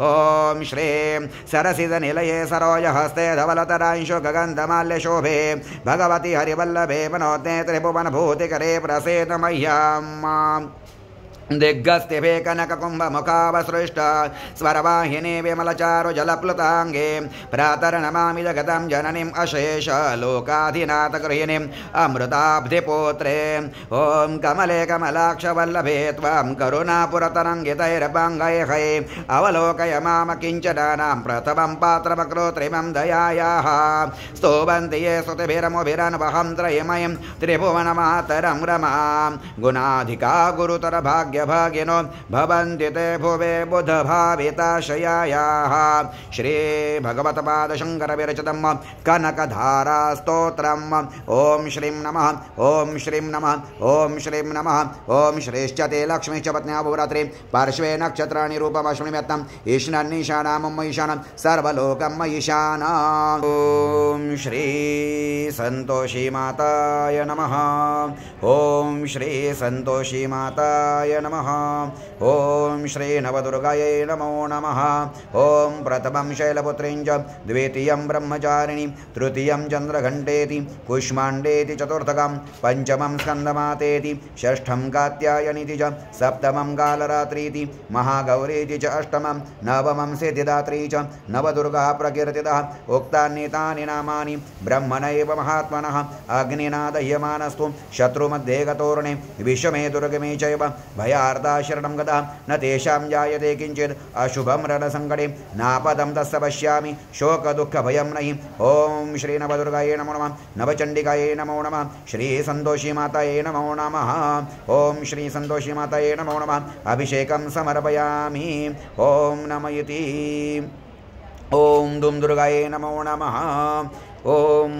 ओम श्रीं सरसिदनिलये सरोजहस्ते धवलतरांशु गगन्धमाल्यशोभे भगवती हरिवल्लभे मनोज्ञे त्रिभुवनभूतिकरे प्रसीद मह्यम् दिग्गस्तिभे कनककुम्भमुखावसृष्ट स्वरवाहिनी विमलचारु जलप्लुताङ्गे प्रातर्नमामि जगतं जननीम् अशेष लोकाधिनाथगृहिणीम् अमृताब्धिपुत्रे ॐ कमले कमलाक्षवल्लभे त्वां करुणापुरतरङ्गितैरपाङ्गैः अवलोकय माम किञ्चनानां प्रथमं पात्रमकृत्रिमं दयायाः स्तुवन्ति ये स्तुतिभिरमुभिरन्वहं त्रयमयं त्रिभुवनमातरं रमां गुणाधिका गुरुतर भाग्य भागिनो भवन्ति ते भुवे बुधभाविताशयायाः श्री भगवत्पाद शंकर विरचितं कनकधारा स्तोत्रम् ओम श्रीं नमः ओम श्रीं नमः ओम श्रीं नमः ओम श्रीश्चते लक्ष्मीश्च पत्न्याभुरात्रि पार्श्वे नक्षत्राणि रूपमश्मिम्यत्तम् ईशानम् ईशानं सर्वलोकम् ईशानम् ओम श्री संतोषी माताय नमः ओम श्री संतोषी माताय नमः ओम श्री नवदुर्गायै नमो नमः ओम प्रथमं शैलपुत्रीं च द्वितीयं ब्रह्मचारिणी तृतीयं चन्द्रघण्टेति कुष्माण्डेति चतुर्थकं पंचमं स्कन्दमातेति षष्ठं कात्यायनीति च सप्तमं कालरात्रीति महागौरीति च अष्टमं नवमं सिद्धिदात्री च नवदुर्गा प्रकीर्तितः उक्तानि नामानि ब्रह्मणैव महात्मनः अग्निना दह्यमानस्तु शत्रुमध्ये गतोर्णे विषमे दुर्गमे चैव भयार्ता शरणं गता न तेषां जायते किञ्चित् अशुभं रणसङ्कटे नापदं तस्य पश्यामि शोकदुःखभयं नहि ओम श्री नवदुर्गायै नमो नमः नवचण्डिकायै नमो नमः श्री संतोषी मातायै नमो नमः ओम श्री संतोषी मातायै नमो नमः अभिषेकं समर्पयामि ओम नमयति ओम दुम दुर्गायै नमो नमः ओम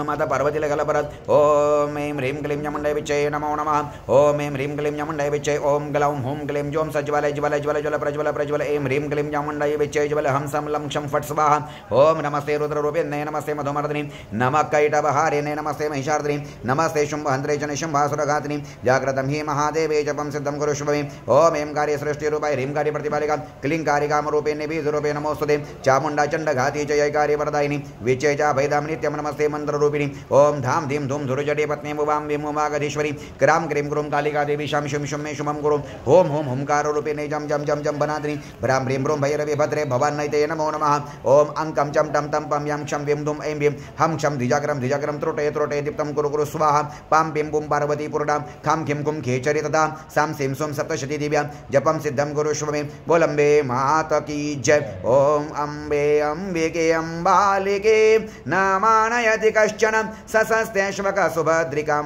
माता पार्वती लगलपरत ओम ऐं ह्रीं क्लीं चामुण्डायै विच्चे नमो नमः ओम ऐं ह्रीं क्लीं चामुण्डायै विच्चे ओम ग्लौं हुं क्लीं जों सज्ज्वलय ज्वलय ज्वलय ज्वल प्रज्वल प्रज्वल ऐं ह्रीं क्लीं चामुण्डायै विच्चे ज्वल हं सं लं क्षं फट् स्वाहा ओम नमस्ते रुद्ररूपिण्ये नमस्ते मधुमर्दिनी नमः कैटभहारिणे नमस्ते महिषार्दिनी नमस्ते शुम्भहन्त्रे च निशुम्भासुरघातिनी जाग्रतं हि महादेवे जपं सिद्धं कुरुष्व मे ओम ऐं कार्य सृष्टिरूपाय ह्रीं कार्य प्रतिपालिका क्लीं कारिकामरूपिण्ये बीजरूपे नमोस्तुते चामुण्डा चण्डघाती च जयकार्य वरदायिनी विच्चे च भैदा नित्यं नमस्ते मंत्ररूपिणी ओम धाम धीम धूम धुरुजटे पत्नी मुवां विमुमागधीश्वरी क्रां क्रीं क्रूं कालिका देवी शं शुं शुं मे शुभं गुरुं ओम होम हुंकारूपिणे जं जं जं जं बनादिनी भ्रां ह्रीं भ्रूं भैरवे भद्रे भवान्नैते नमो नमः ओम अंकं चं टं तं पं यं क्षं विं धुं ऐं भीं हं क्षं धिजाग्रं त्रुटे त्रुटे दीप्तं कुरु कुरु स्वाहा पां पिं पुं पार्वती पूर्णां खां खिं कुं खेचरि तदा सां सिं सुं सप्तशती दिव्यां जपं सिद्धं कुरुष्व मे बोलम्बे माता की जय ओम अम्बे अम्बिके अम्बालिके नामानयति कश्चन सशस्तेष्वक सुभद्रिकां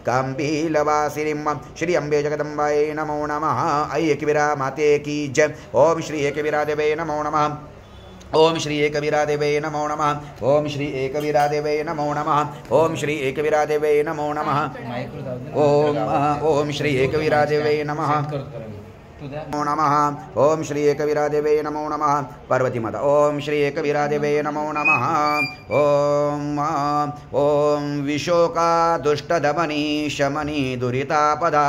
काम्बीलवासिनीं श्री अम्बे जगदम्बायै नमो नमः ऐक्यवीरा माते की जय ओम श्री ऐक्यवीरा देवे नमो नमः ओम श्री एकवीरादेवे नमो नमः। ओम श्री एकवीरादेवे नमो नमः। ओम श्री एकवीरादेवे नमो नमः। ओम श्री एकवीरादेवे नमः नमो नमः। ओम श्री एकवीरादेवे नमो नमः। पार्वती माता ओम श्री एकवीरादेवे नमो नमः। ओम विशोका दुष्टदमनी शमनी दुरितापदा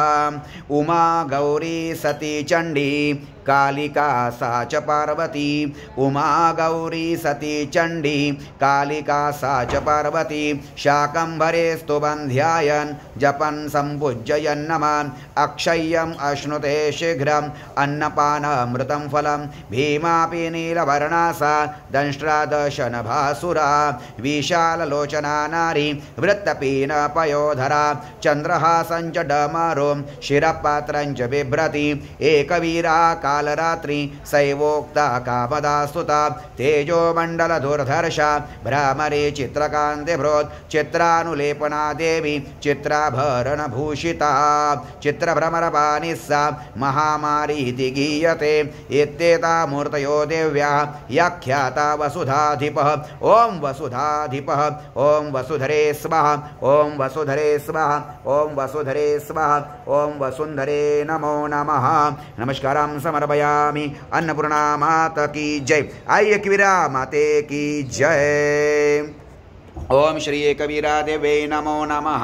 उमा गौरी सती चंडी कालिका सा च पार्वती उमा गौरी सती चंडी कालिका सा च पार्वती शाकंभरे स्तुबंध्यायन जपन संपूज्ययन् नमः अक्षय्यम अश्नुते शीघ्रम अन्नपानामृतं फलम भीमापि नीलवर्णासा दंष्ट्रादशनभासुरा विशाललोचना नारी वृत्तपीन पयोधरा चंद्रहासं च डमरो शिरपात्रं च बिभ्रति एकवीरा कालरात्रि सैवोक्ता कामदा स्तुता तेजो मंडल दुर्धर्षा भ्रामरे चित्रकांति भ्रोत चित्रानुलेपना देवी चित्राभरण भूषिता चित्रभ्रमरपानिस्सा महामारीति गीयते इत्येता मूर्तयो देव्या याख्याता वसुधाधिपः ओम वसुधाधिपः ओम वसुधरे स्वाहा ओम वसुधरे स्वाहा ओम वसुधरे स्वाहा ओम वसुंधरे नमो नमः। नमस्कारं समर्पयामि। अन्नपूर्णा माता की जय। आइए कबीरा माते की जय। ओम श्री एकवीरादेवे नमो नमः।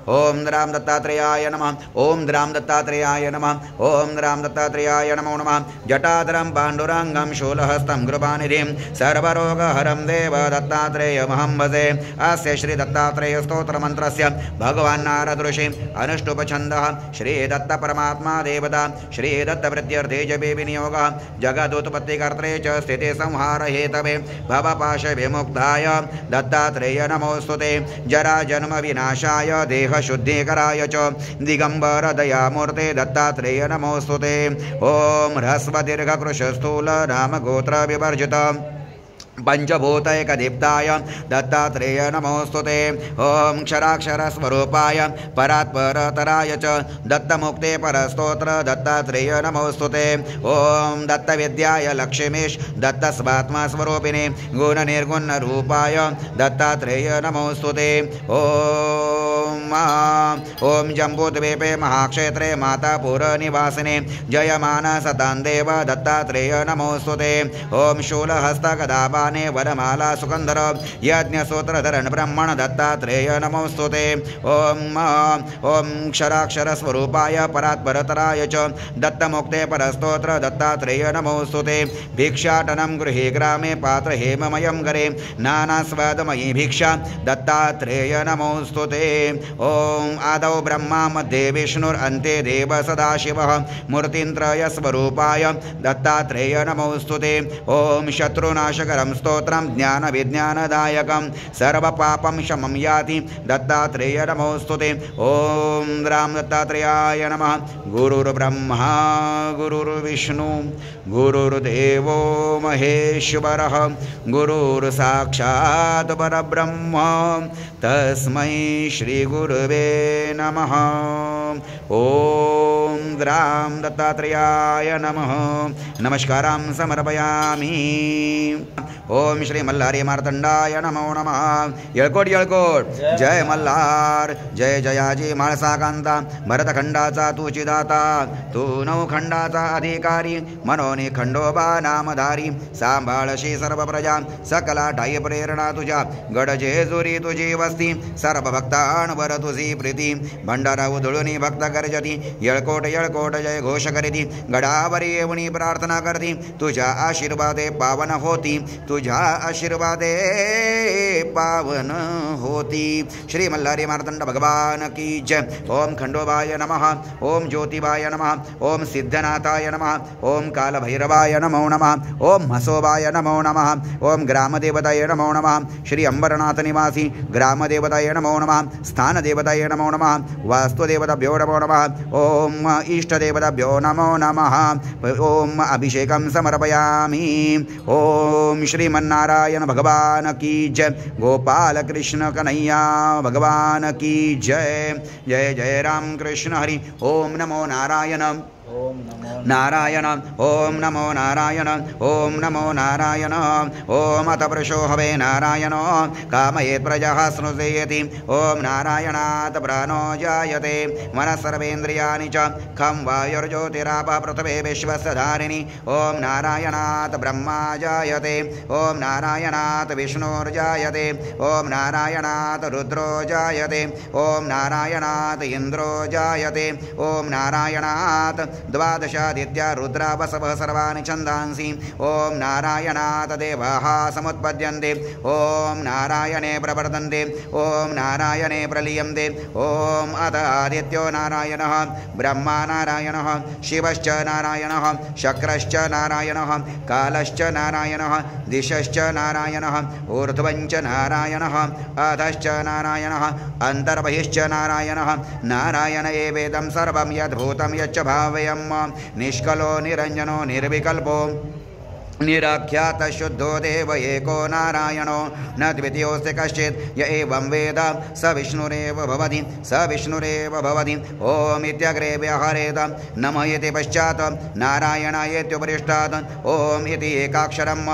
ओम राम दत्तात्रेयाय नमः। ओम राम दत्तात्रेयाय नमः। ओम राम दत्तात्रेयाय नमो नमः। जटाधरं पाण्डुरंगं शूलहस्तं कृपानिधिं सर्वरोगहरं देव दत्तात्रेयमहं भजे। अस्य श्री दत्तात्रेय स्तोत्र मंत्रस्य भगवान् नारद ऋषि अनुष्टुप छन्दः श्री दत्त परमात्मा देवता श्री दत्त प्रत्यर्थे जपे विनियोगः जगदुत्पत्तिकर्त्रे च स्थिति संहार हेतवे भवपाश विमुक्ताय दत्तात्रेय नमोस्तुते। जरा जन्म विनाशाय देह शुद्धिकराय च दिगंबर दयामूर्ते दत्तात्रेय नमोस्तुते। ओम ह्रस्व दीर्घ कृश स्थूल नाम गोत्र विवर्जित पंचभूतैकदीप्ताय दत्तात्रेय नमोस्तुते। ओम क्षराक्षर स्वरूपाय परात्परतराय च दत्तमुक्ते परस्तोत्र दत्तात्रेय नमोस्तुते। ओम दत्तविद्याय लक्ष्मीश दत्तस्वात्मा स्वरूपिणे गुण निर्गुण रूपाय दत्तात्रेय नमोस्तुते। ओम जम्बूद्वीपे महाक्षेत्रे मातापुर निवासिने जयमान सतां देव दत्तात्रेय नमोस्तुते। ओम शूलहस्त गदापाने वरमाला सुकंधर यज्ञसूत्रधरण ब्रह्मण दत्तात्रेय नमोस्तुते। ओम क्षराक्षर स्वरूपाय परात्परतराय च दत्तमुक्ते परस्तोत्र दत्तात्रेय नमोस्तुते। भिक्षाटनं गृहे ग्रामे पात्र हेममयं करे नानास्वादमयी भिक्षा दत्तात्रेय नमोस्तुते। ओम आदौ ब्रह्मा मध्ये विष्णुरन्ते देव सदाशिवः मूर्तित्रय स्वरूपाय दत्तात्रेय नमोस्तुते। ओम शत्रुनाशकरं स्तोत्रं ज्ञान विज्ञानदायकं सर्वपापं शमं याति दत्तात्रेय नमोस्तुते। ओम राम दत्तात्रेयाय नमः। गुरुर्ब्रह्मा गुरुर्विष्णु गुरुर्देवो महेश्वरः गुरुर्साक्षात् परब्रह्म तस्मै श्री गुरुवे नमः। ओम राम दत्तात्रेयाय नमः। नमस्कारं समर्पयामि। ओम श्री मल्हारी मार्तंडाय नमो नमः। येळकोट येळकोट जय मल्हार जय जयाजी माळसाकांता भरतखंडाचा तुची दाता तू नवखंडाचा अधिकारी मनोनी खंडोबा नामधारी सांभाळशी सर्व प्रजा सकला ठाई प्रेरणा तुझ्या गड जेजुरी तुझी वस्ती सर्व भक्तांवर तुझी प्रीती भंडारा उधळूनी भक्त गर्जती येळकोट येळकोट जय घोष करीती गडावरी येऊनी प्रार्थना करती तुझ्या आशीर्वादे पावन होती तुझ्या आशीर्वादे पावन होती। श्री मल्हारी मार्तंड भगवान की जय। ओम खंडोबाय नमः। ओम ज्योतिबाय नमः। ओम सिद्धनाथाय नमः। ओम कालभैरवाय नमो नमः। ओम हसोबाय नमो नमः। ओम ग्रामदेवताय नमो नमः। श्री अंबरनाथ निवासी ग्रामदेवताय नमो नमः। स्थानदेवताय नमो नमः। वास्तुदेवताभ्यो नमो नमः। ओम इष्टदेवताभ्यो नमो नमः। ओम अभिषेकं समर्पयामि। ओम श्रीमन्नारायण भगवान की जय। गोपाल कृष्ण कन्हैया भगवान की जय। जय जय राम कृष्ण हरि। ओम नमो नारायण। नारायण ओम नमो नारायण ओम नमो नारायण ओम अथ पुरुषो हवे नारायण कामयेत् प्रजः स्नुतेति ओम नारायणात् प्राणो जायते मनः सर्वेन्द्रियाणि च खं वायुर्ज्योतिरापः पृथिवी विश्वस्य धारिणी ओम नारायणात् ब्रह्मा जायते ओम नारायणात् विष्णुर्जायते ओम नारायणात् रुद्रो जायते ओम नारायणात् इन्द्रो जायते ओम नारायणात् द्वादशादित्या रुद्रा वसवः सर्वाणि छन्दांसि ओम नारायणात् देवाः समुत्पद्यन्ते ओम नारायणे प्रवर्तन्ते ओम नारायणे प्रलीयन्ते ओम अथ आदित्यो नारायणः ब्रह्मा नारायणः शिवश्च नारायणः शक्रश्च नारायणः कालश्च नारायणः दिशश्च नारायणः ऊर्ध्वञ्च नारायणः अधश्च नारायणः अन्तर्बहिश्च नारायणः नारायण एवेदं सर्वं यद्भूतं यच्च भाव्यं निष्कलो निरञ्जनो निर्विकल्पो निराख्यात शुद्धो देव एको नारायणो न द्वितीयोऽस्ति कश्चित् य एवं वेद स विष्णुरेव भवति स विष्णुरेव भवति ओम इत्यग्रे व्यवहरेत नमः इति पश्चात् नारायणायेत्युपरिष्टात् ओम इति एकाक्षरं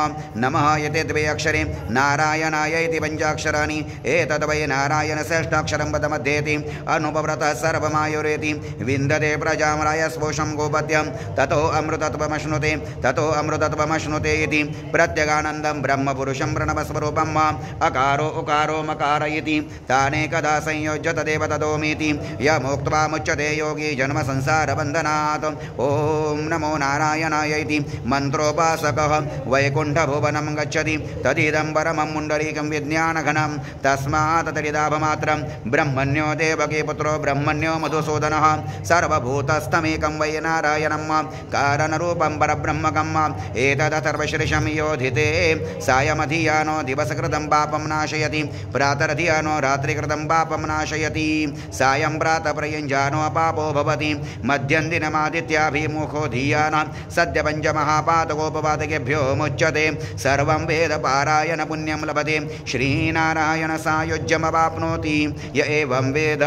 नमः इति द्वे अक्षरे नारायणाय इति पञ्चाक्षराणि एतद् वै नारायण श्रेष्ठाक्षरं पदमध्येति अनुपव्रतः सर्वमायुरेति विन्दते प्रजां रायस्पोषं गोपत्यं ततो अमृतत्वमश्नुते ततो अमृतत्वमश्नुते इति प्रत्यगानन्दं ब्रह्मपुरुषं प्रणवस्वरूपम् अकारो उकारो मकार इति तानेकदा संयोज्य तदेव तदोमीति यमुक्त्वा मुच्यते योगी जन्म संसारबन्धनात् ओम नमो नारायणाय इति मन्त्रोपासकः वैकुण्ठभुवनं गच्छति तदिदं परमं मुण्डरीकं विज्ञानघनं तस्मात् तदिदाभमात्रं ब्रह्मण्यो देवकी पुत्रो ब्रह्मण्यो मधुसूदनः सर्वभूतस्थमेकं वै नारायणं कारणरूपं परब्रह्मकम् एतद् सर्वश्रेषं योधिते सायमधियानो दिवसकृतं पापं नाशयति प्रातरधियानो रात्रिकृतं पापं नाशयति सायं प्रातः प्रयुञ्जानो पापो भवति मध्यं दिनमादित्याभिमुखो धियान सद्य पञ्चमहापातकोपपातकेभ्यो मुच्यते सर्वं वेदपारायण पुण्यं लभते श्रीनारायण सायुज्यमवाप्नोति य एवं वेद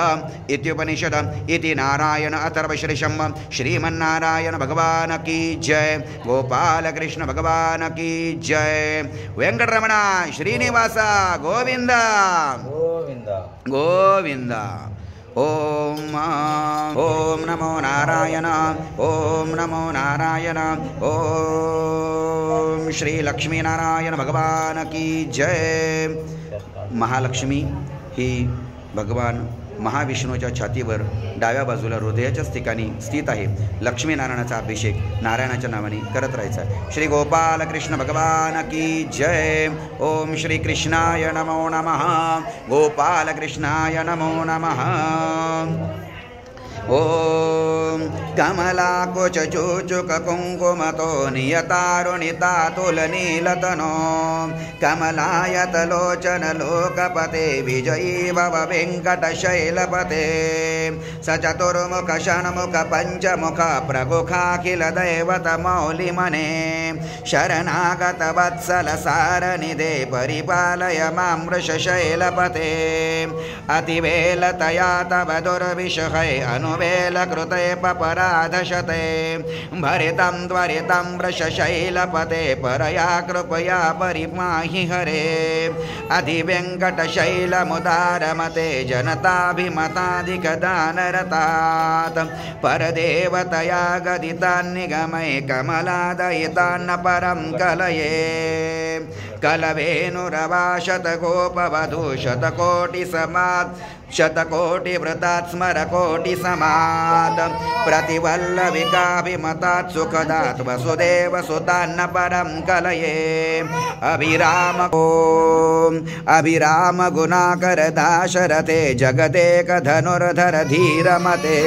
इत्युपनिषद इति नारायण अथर्वश्रेषं श्रीमन्नारायण भगवान की जय गोपाल कृष्ण भगवान की जय वेंकटरमण श्रीनिवास गोविंद गोविंद गोविंद ओम ओम नमो नारायण ओम नमो नारायण ओम श्री लक्ष्मी नारायण भगवान की जय महालक्ष्मी ही भगवान महाविष्णूच्या छातीवर डाव्या बाजूला हृदयाच्याच ठिकाणी स्थित आहे लक्ष्मीनारायणाचा अभिषेक नारायणाच्या नावाने करत राहायचा श्री गोपाल कृष्ण भगवान की जय ओम श्री कृष्णाय नमो नमः गोपाल कृष्णाय नमो नमः ओम कमलाकुच चूचुक कुंकुमतो नियतारुणिता तुलनीलतनो कमलायतलोचन लोकपते विजयी भव वेङ्कटशैलपते स चतुर्मुख षण्मुख पञ्चमुख प्रगुखाखिल दैवत मौलिमने शरणागत वत्सल सारनिधे परिपालय मां वृषशैलपते अतिवेलतया तव दुर्विषहै अनुवेलकृते पपराधशते भरितं त्वरितं वृषशैलपते परया कृपया परिमाहि हरे अधिवेङ्कटशैलमुदारमते जनताभिमताधिकदानरतात् परदेवतया गदितान्निगमय कमलादयितान्न परं कलये कलवेनुरवाशतकोपवधू शतकोटिसमात् शतकोटिवृतात् स्मरकोटिसमात् प्रतिवल्लविकाभिमतात् सुखदात् वसुदेवसुतान्न परं कलये अभिराम अभिराम गुणाकर दाशरथे जगदेकधनुर्धर धीरमते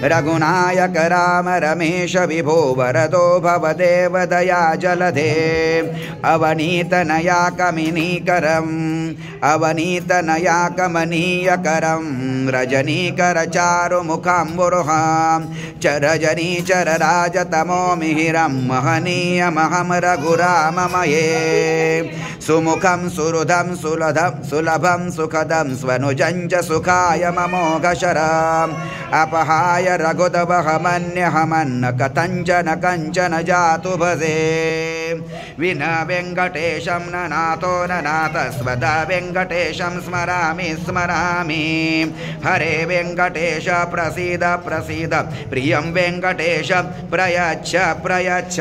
रघुनायक राम रमेश विभो वरदो भवदेव दया जलधे अवनी अवनीतनयाकमिनीकरम् अवनीतनयाकमनीयकरं रजनीकरचारुमुखाम्बुरुहां चरजनीचरराजतमो मिहिरं महनीयमहं रघुराममये सुमुखं सुहृदं सुलभं सुखदं स्वनुजं च सुखाय ममोघशरम् अपहाय रघुदवहमन्यहमन्न कथञ्चन कञ्चन जातु भजे विना वेङ्कटेशं न नाथो न नाथस्वदा वेङ्कटेशं स्मरामि स्मरामि हरे वेङ्कटेश प्रसीद प्रसीद प्रियं वेङ्कटेश प्रयच्छ प्रयच्छ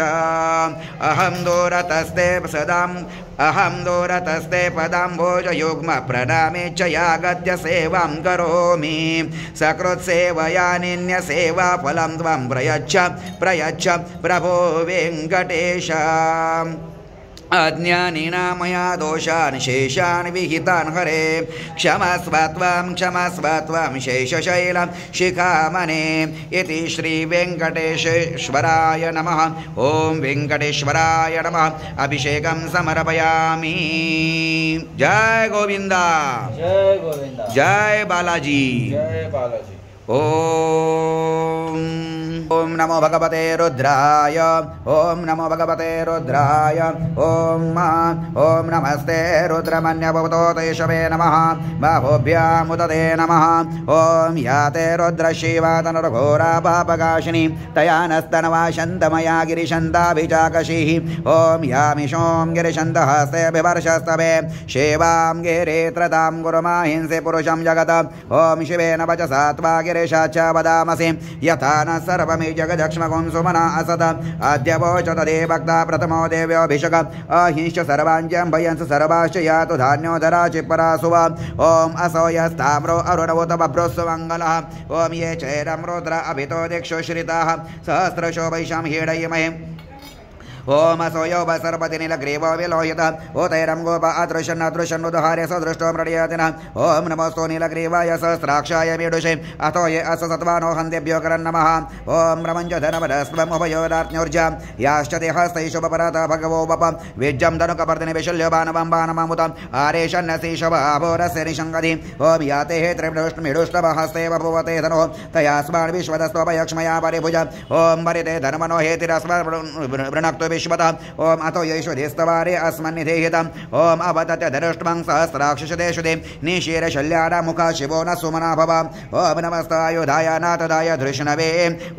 अहं दूरतस्ते सदाम् अहं दूरतस्ते पदाम्भोजयुग्म प्रणामे च यागद्य सेवां करोमि सकृत्सेवयानिन्यसेवा फलं त्वं प्रयच्छ प्रयच्छ प्रभो वेङ्कटेश अज्ञानिना मया दोषान् शेषान् विहितान् हरे क्षमस्व त्वं शेषशैलं शिखामणे इति श्रीवेङ्कटेश्वराय नमः। ॐ वेङ्कटेश्वराय नमः। अभिषेकं समर्पयामि। जय गोविंदा जय गोविंदा जय बालाजी जय बालाजी। ओम नमो भगवते रुद्राय ओम नमो भगवते रुद्राय ओम नमस्ते रुद्रमन्यभवतो तेषवे नमः बाहोभ्यामुदते नमः ओम याते रुद्रशिवातनरघोरा पापकाशिनी तया नस्तनवा शन्तमया गिरिशन्ताभिचाकशीः ओम यामिषों गिरिशन्तहस्ते बिभर्षस्तवे शिवां गिरित्रतां गुरुमाहिंसे पुरुषं जगत ओम शिवेन वचसा त्वा गिरिशाच वदामसि यथा न सर्वं जगदक्ष्मकं सुमना असद अद्य वोचत देवक्ता प्रथमो देव्योऽभिषेक अहिंश्च सर्वाञ्जं भयंस सर्वाश्च यातु धान्योदरा चिपरासुव ओम असो यस्ताम्रो अरुणवोत बभ्रोस्सुमङ्गलः ओम ये चैरं रुद्र अभितो दिक्षु श्रिताः सहस्रशो वैशं हीडयमहे ओम असोयो सर्पतिनीलग्रीवो विलोहित ओतैरं गोप अदृशन्नदृशन्नुदहार्य सदृष्टो मृडयतिनः ओम नमोस्तु नीलग्रीवाय सहस्राक्षाय मीडुषे अतो ये अस सत्वानो हन्तेभ्यो करन् नमः ओम रमञ्च धनवदस्त्वम् उभयोरात्न्योर्जा याश्च ते हस्तैशुभपरत भगवो वप विज्जं धनुकपर्दिनि विशल्यबाणवं बाणमामुतम् आरेशन्नसीशवाभोरस्य निषङ्गधि ओम याते हे त्रिमिडुष्टमहस्ते बभुवते धनुः तयास्मान् विश्वदस्त्वपयक्ष्मया परिभुज ओम वरिते धनमनो हेतिरस्मान् वृणक्तु विश्वतः ओम अतो यैषुधिस्तवारे अस्मन्निधेहितम् ओम अवतत्य धनुष्टमं सहस्राक्षिषदेषुदे निशीरशल्याना मुखा शिवो न सुमना भव ओम नमस्तायुधाय नाथदाय धृष्णवे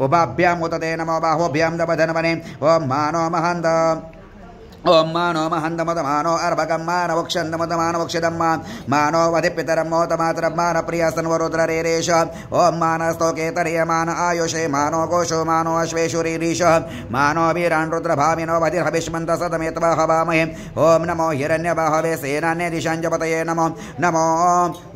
उभाभ्याम् उत ते नमो बाहुभ्यां दवधन्वने ओम मानो महन्त ओम मानो महन्दमतमानो अर्भकं मानवक्षन्दमतमानवक्षिदं मानो वधिपितरं मोतमातरं मानप्रियस्तन्वरुद्ररेरेश ओम मानस्तोकेतरीयमान आयुषे मानो गोषो मानो अश्वेषुरीरीश मानो वीरान् रुद्रभामिनो वधिर्हविष्मन्तः सतमेत्वा हवामहे ओम नमो हिरण्यबाहवे सेनान्ये दिशाञ्जपतये नमो नमो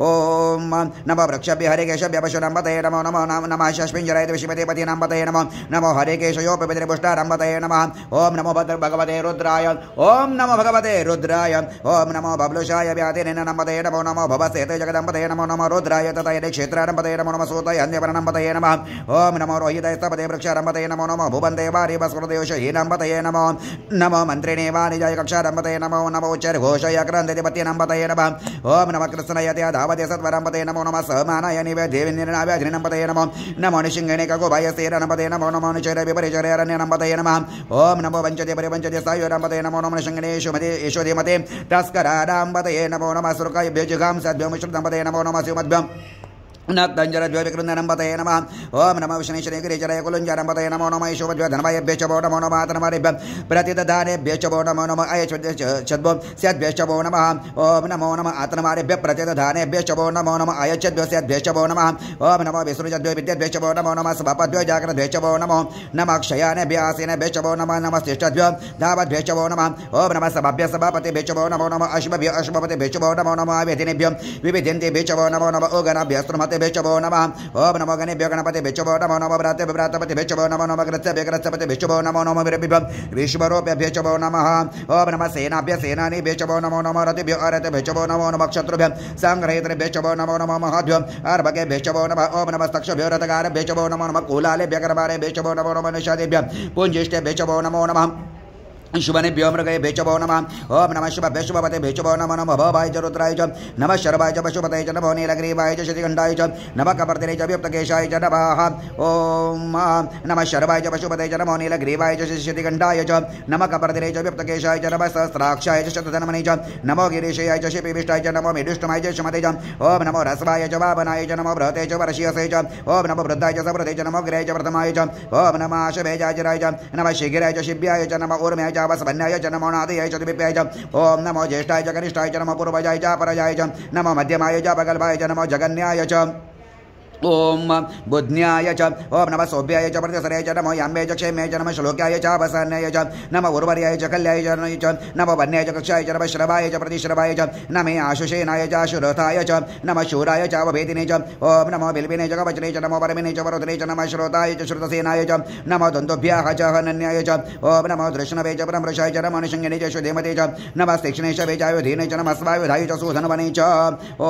ओम नमो वृक्षभ्य हरिकेशभ्य पशूनां पतये नमो नमो नमः शस्मिञ्जराय विश्वपतिपतीनां पतये नमो नमो हरिकेशयोपपितृपुष्टानां पतये नमः ओम नमो भगवते रुद्राय ओम नमो भगवते रुद्राय ओम नमो बबलुषाय व्याधिने नमते नमो नमो भवसेते जगदम्पते नमो नमो रुद्राय ततये क्षेत्रारम्पते नमो नमो सूतये अन्यवर्णम्पतये नमः ओम नमो रोहितस्तपते वृक्षारम्पते नमो नमो भुवन्ते वारि वस्कृतयोषहीनम्पतये नमो नमो मन्त्रिणे वाणिजाय कक्षारम्पते नमो नमो उच्चैर्घोषय क्रन्दतिपत्यनम्पतये नमः ओम नमः कृष्णयते धावते सत्वरम्पते नमो नमः सहमानाय निवेद्येविनिर्नाव्याधिनम्पतये नमो नमो निशिङ्गिणे ककुभयस्तेरम्पते नमो नमो निचैरविपरिचरयरण्यनम्पतये नमः ओम नमो वञ्चते परिवञ्चते सायुरम्पते नमो नमः शङ्गिनेषु मते यशोधिमते तस्कराणाम्पतये नमो नमः सुरकायभ्यो जुगां सद्भ्योमुष्टम्पतये नमो नमः सुमद्भ्यम् नक्तञ्जरद्वैविकृन्दनम्पतये नमः ओम नमः विष्णुश्रीगिरिचरय कुलुञ्जरम्पतये नमो नमः ईशोभद्भ्यो धनवायभ्यश्च वो नमो नमः आतनमारेभ्यः प्रतिदधानेभ्यश्च वो नमो नमः अयच्छद्भ्यो स्यद्भ्यश्च वो नमः ओम नमो नमः आतनमारेभ्यः प्रतिदधानेभ्यश्च वो नमो नमः अयच्छद्भ्यो स्यद्भ्यश्च वो नमः ओम नमो विष्णुजद्भ्यो विद्यद्भ्यश्च वो नमो नमः स्वपद्भ्यो जाग्रद्भ्यश्च वो नमो नमः क्षयानेभ्यः आसीनेभ्यश्च वो नमः नमः तिष्ठद्भ्यो धावद्भ्यश्च वो नमः ओम नमः सभाभ्यः सभापतिभ्यश्च वो नमो नमः अश्वभ्यो अश्वपतिभ्यश्च वो नमो नमः विधिनेभ्यो विविध्यन्तेभ्यश्च वो नमो नमः ओगणाभ्यस्त्रुमते बेचबो नमः ओम नमो गणेभ्यो गणपति बेचबो नमो नमो व्रातेभ्यो व्रातपति बेचबो नमो नमो ग्रत्सेभ्यो ग्रत्सपति बेचबो नमो नमो वीरेभ्यो विश्वरूपेभ्यो बेचबो नमः ओम नमः सेनाभ्यो सेनानी बेचबो नमो नमो रतिभ्यो अरते बेचबो नमो नमः क्षत्रुभ्यो संग्रहित्रे बेचबो नमो नमो महद्भ्यो अर्भगे बेचबो नमः ओम नमः तक्षभ्यो रतगारे बेचबो नमो नमः कूलाले व्यगरमारे बेचबो नमो नमः निषादेभ्यो पुंजिष्टे बेचबो नमो नमः शुभनेभ्यो मृगये भेषभो नमः ओम नमः शुभभ्य शुभपते भेषभो नमः नमः भवाय च रुद्राय च नमः शर्वाय च पशुपतये च नमो नीलग्रीवाय च श्रीकण्ठाय च नमः कपर्दिने च व्युक्तकेशाय च नमः ओम नमः शर्वाय च पशुपतये च नमो नीलग्रीवाय च श्रीकण्ठाय च नमः कपर्दिने च व्युक्तकेशाय च नमः सहस्राक्षाय च शतधन्वने च नमो गिरीशाय च शिपिविष्टाय च नमो मेढुष्टमाय च शमते च ओम नमो रसवाय च वामनाय च नमो बृहते च वर्षीयसे च ओम नमो वृद्धाय च समृद्धे च नमो गिराय च प्रथमाय च ओम नमः शवेजाय च राय च नमः शीघ्राय च शिव्याय च नमः ऊर्म्याय च वसवन्याय च नमो नादयाय च दिव्याय च ओम नमो ज्येष्ठाय च कनिष्ठाय च नमो पूर्वजाय च परजाय च नमो मध्यमाय च बगल्भाय च नमो जगन्याय च ओम बुद्ध्याय च ओम नमः सौभ्याय च प्रतिसराय च नमो याम्याय च क्षेम्याय च नमः श्लोक्याय च वसन्याय च नमः उर्वर्याय च कल्याय च नमो वन्याय च कक्षाय च नमः श्रवाय च प्रतिश्रवाय च नमे आशुषेनाय च आशुरथाय च नमः शूराय च अवभेदिने च ओम नमो बिल्बिने च कवचने च नमो परमिने च वरोधने च नमः श्रोताय च श्रुतसेनाय च नमो दन्तोभ्याः च हनन्याय च ओम नमो दृष्णवे च परमृषाय च नमो निषङ्गिने च शुदेमते च नमः तीक्ष्णे च वेचायुधीने च नमः स्वायुधाय च सुधनवने च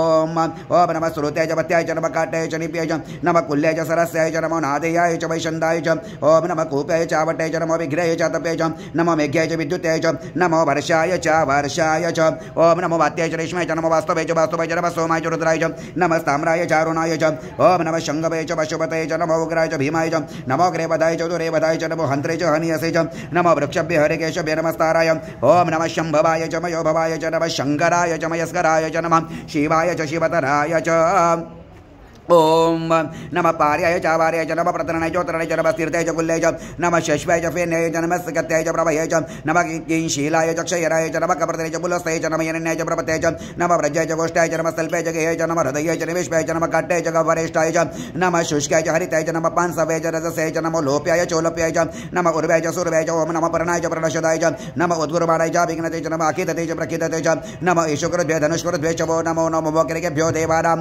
ओम ओम नमः श्रुत्याय च पत्याय च नमः काट्याय च निप्याय च नमः कुल्याय च सरस्याय च नमो नादयाय च वैशन्दाय च ओम नमः कूप्याय च आवट्याय च नमो विघ्राय च तप्याय च नमो मेघ्याय च विद्युत्याय च नमो वर्षाय च वर्षाय च ओम नमो वात्याय च रेश्माय च नमो वास्तवाय च वास्तवाय च नमः सोमाय च रुद्राय च नमः ताम्राय च अरुणाय च ओम नमः शङ्गवे च पशुपतये च नमो उग्राय च भीमाय च नमो ग्रेवदाय च दुरेवदाय च नमो हन्त्रे च हनियसे च नमो वृक्षभ्य हरिकेशभ्य नमस्ताराय ओम नमः शम्भवाय च मयोभवाय च नमः शङ्कराय च मयस्कराय च नमः शिवाय च शिवतराय च ओम नमः पार्याय च वार्याय च नमः प्रतरणाय च उत्तरणाय च नमः तीर्थाय च कुल्याय च नमः शश्वाय च फेन्याय च नमः सकत्याय च प्रभयाय च नमः किंशीलाय च क्षयराय च नमः कपर्दने च पुलस्ताय च नमः यनन्याय च प्रपत्याय च नमः व्रजाय च गोष्ठाय च नमः सल्पाय च गेहाय च नमः हृदयाय च निवेशपाय च नमः काट्याय च गवरेष्ठाय च नमः शुष्काय च हरिताय च नमः पांसवाय च रजसाय च नमः लोप्याय च ओलप्याय च नमः उर्व्याय च सूर्व्याय च ओम नमः परणाय च प्रणशदाय च नमः उद्गुरुबाणाय च विघ्नते च नमः अखितते च प्रखितते च नमः ईशुकृद्भ्यो धनुष्कृद्भ्यो च वो नमो नमो वक्रेभ्यो देवानां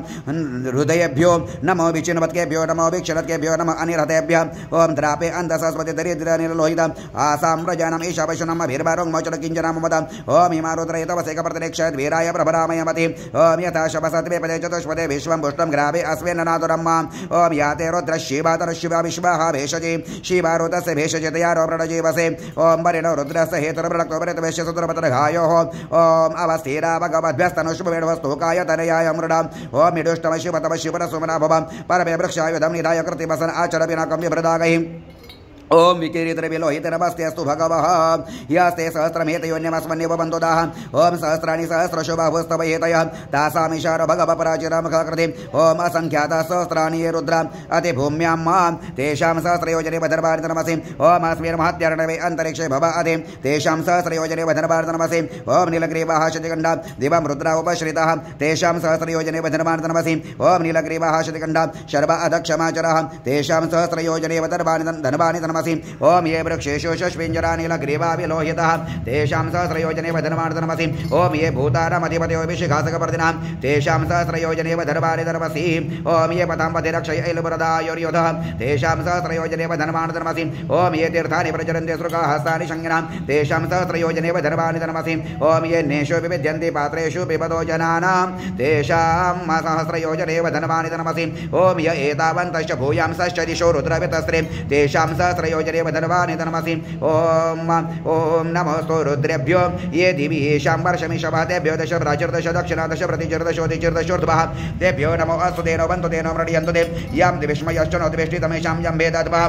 हृदयेभ्यो नमो विचिन्वत्केभ्यो नमो वीक्षणत्केभ्यो नमः अनिरतेभ्यः ओम द्रापे अन्धसरस्वती दरिद्रनिर्लोहित आसाम्रजानम् ईशापशुनम् अभिर्भारों मोचन किञ्जनाम मदम् ओम हिमारुद्रय तव सेकपर्तनेक्षयद् वीराय प्रभरामयमति ओम यथा शपसद्वे पदे चतुष्पदे विश्वं पुष्टं ग्रावे अस्वेन नादुरम्मा ओम याते रुद्र शिवातर शिवा विश्वाः भेषजे शिवारुतस्य भेषजतया रोप्रणजीवसे ओम वरिणो रुद्रस्य हेतुर्वृक्तो वरितवेश्य सुदुर्पतर्घायोः ओम अवस्थिरा भगवद्भ्यस्तनुष्वेणवस्तुकाय तनयाय मृडाम् ओम इडुष्टम शिवतम शिवरसुमना भवम् परमे वृक्षायुधं निधाय कृतिवसन आचर विनाकं विभृदागैः ओम विकीरितरविलोहित नमस्तेस्तु भगवः यस्ते सहस्रमेतयोन्यमस्मन्यव बन्धुदाः ओम सहस्राणि सहस्रशुभाभुस्तव हेतयः तासामीशारो भगवपराचिरामकृतिम् ओम असङ्ख्यातः सहस्राणि ये रुद्राम् अति भूम्यां मां तेषां सहस्रयोजने वधर्वार्थ नमसि ओम अस्मिर्महत्यर्णवे अन्तरिक्षे भव अधे तेषां सहस्रयोजने वधर्वार्थ नमसि ओम नीलग्रीवाः शतिकण्डा दिवं रुद्रा उपश्रिताः तेषां सहस्रयोजने वधर्वार्थ नमसि ओम नीलग्रीवाः शतिकण्डा शर्व अधक्षमाचराः तेषां सहस्रयोजने वधर्वाणि धनवानि नमसि ओम ये वृक्षेषु शश्विञ्जरा नीलग्रीवा विलोहितः तेषां सहस्रयोजने वधर्वाणि नमसि ओम ये भूतानामधिपतयो विशिखासकपर्दिनां तेषां सहस्रयोजने वधर्वाणि नमसि ओम ये पताम्पति रक्षय ऐलपुरदायोर्योधः तेषां सहस्रयोजने वधर्वाणि नमसि ओम ये तीर्थानि प्रचरन्ते सृगाहस्तानि शङ्गिनां तेषां सहस्रयोजने वधर्वाणि नमसि ओम ये नेषु विविध्यन्ति पात्रेषु पिबतो जनानां तेषां सहस्रयोजने वधर्वाणि नमसि ओम य एतावन्तश्च भूयांसश्च दिशो रुद्रवितस्त्रे तेषां सहस्रयोजने वधर्वाणि नमसि ओम ओम नमोस्तु रुद्रेभ्यो ये दिवि येषां वर्षमिषभातेभ्यो दश प्राचीर्दश दक्षिणा दश प्रतिचीर्दशोदिचीर्दशोर्ध्वः तेभ्यो नमो अस्तु तेनो बन्तु तेनो मृडयन्तु ते यां दिविष्मयश्च नोद्वेष्टितमेषां यं भेदद्भः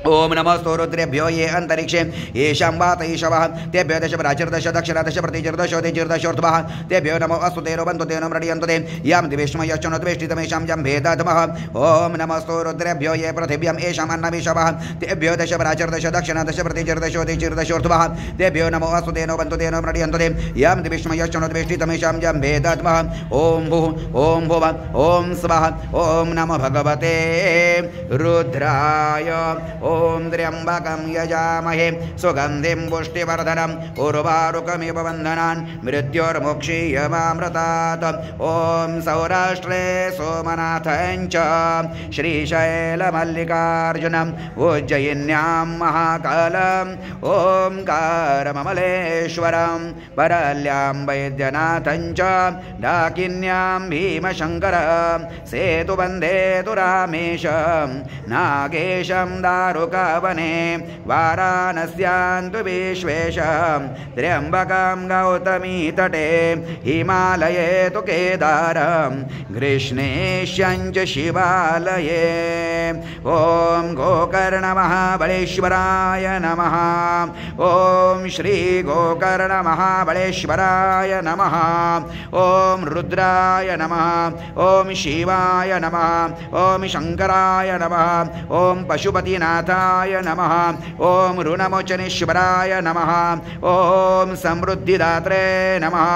ओम नमस्तु रुद्रेभ्यो ये अंतरिक्षे येषां वात ईशवः तेभ्यो दश प्राचीर्दश दक्षिणा दश प्रतिचीर्दशोदिचीर्दशोर्ध्वः तेभ्यो नमो अस्तु तेनो बन्तु तेनो मृडयन्तु ते यां दिविष्मयश्च नोद्वेष्टितमेषां यं भेदद्भः ओम नमस्तु रुद्रेभ्यो ये पृथिव्यां येषाम् अन्नमीशवः तेभ्यो दश प्राचीर्दश दक्षिणा दश प्रतिचीर्दशोदिचीर्दशोर्ध्वः तेभ्यो नमो अस्तु तेनो बन्तु तेनो मृडयन्तु ते यां दिविष्मयश्च नोद्वेष्टितमेषां यं भेदद्भः ओम भुः ओम भुवः ओम स्वः ओम नमो भगवते रुद्राय ओम त्र्यंबकं यजामहे सुगन्धिं पुष्टिवर्धनम् उर्वारुकमिव बन्धनान् मृत्युर्मुक्षीयमामृतात् ओम सौराष्ट्रे सोमनाथं च श्रीशैलमल्लिकार्जुनम् उज्जयिन्यां महाकालम् ओंकारममलेश्वरं परल्यां वैद्यनाथं च डाकिन्यां भीमशङ्करं सेतुबन्धे तु रामेशं नागेशं दारुकावने वाराणस्यान्तु विश्वेशं त्र्यम्बकं गौतमी तटे हिमालये तु केदारं कृष्णेश्यं च शिवालये ॐ गोकर्णमहाबलेश्वराय नमः ॐ श्री गोकर्णमहाबलेश्वराय नमः ॐ रुद्राय नमः ॐ शिवाय नमः ॐ शङ्कराय नमः ॐ पशुपतिनाथाय नमः ॐ ऋणमोचनेश्वराय नमः ॐ समृद्धिदात्रे नमः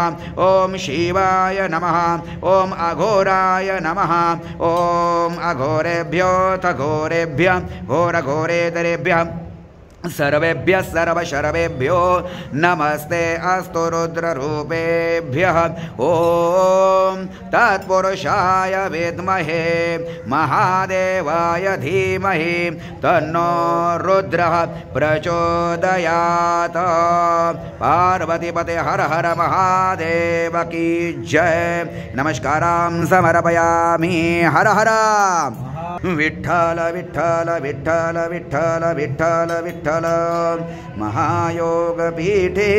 ॐ शिवाय नमः ॐ अघोराय नमः ॐ अघोरेभ्योऽथ घोरेभ्यः घोरघोरेतरेभ्यः सर्वेभ्यः सर्वशर्वेभ्यो नमस्ते अस्तु रुद्ररूपेभ्यः ॐ तत्पुरुषाय विद्महे महादेवाय धीमहि तन्नो रुद्रः प्रचोदयात् पार्वतीपते हर हर महादेव की जय नमस्कारां समर्पयामि हर हर विठ्ठल विठ्ठल विठ्ठल विठ्ठल विठ्ठल विठ्ठल महायोगपीठे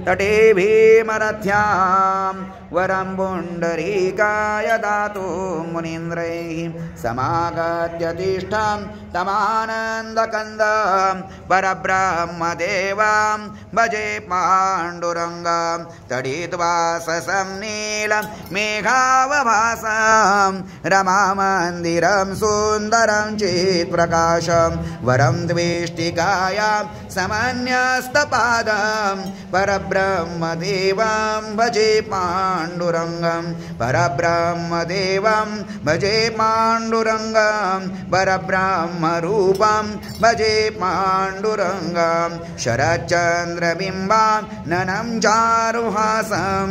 तटे भीमरथ्यां वरं पुण्डरीकाय दातु मुनीन्द्रैः समागत्य तिष्ठां तमानन्दकन्दं परब्रह्मदेवां भजे पाण्डुरङ्गं तडित्वा ससं नीलं मेघावभासं रमामन्दिरं सुन्दरं चित्प्रकाशं वरं द्वेष्टिकायां समन्यस्तपादं परब्रह्मदेवं भजे पाण्डुरङ्गं परब्रह्मदेवं भजे पाण्डुरङ्गं परब्रह्मरूपं भजे पाण्डुरङ्गं शरच्चन्द्रबिम्बां ननं चारुहासं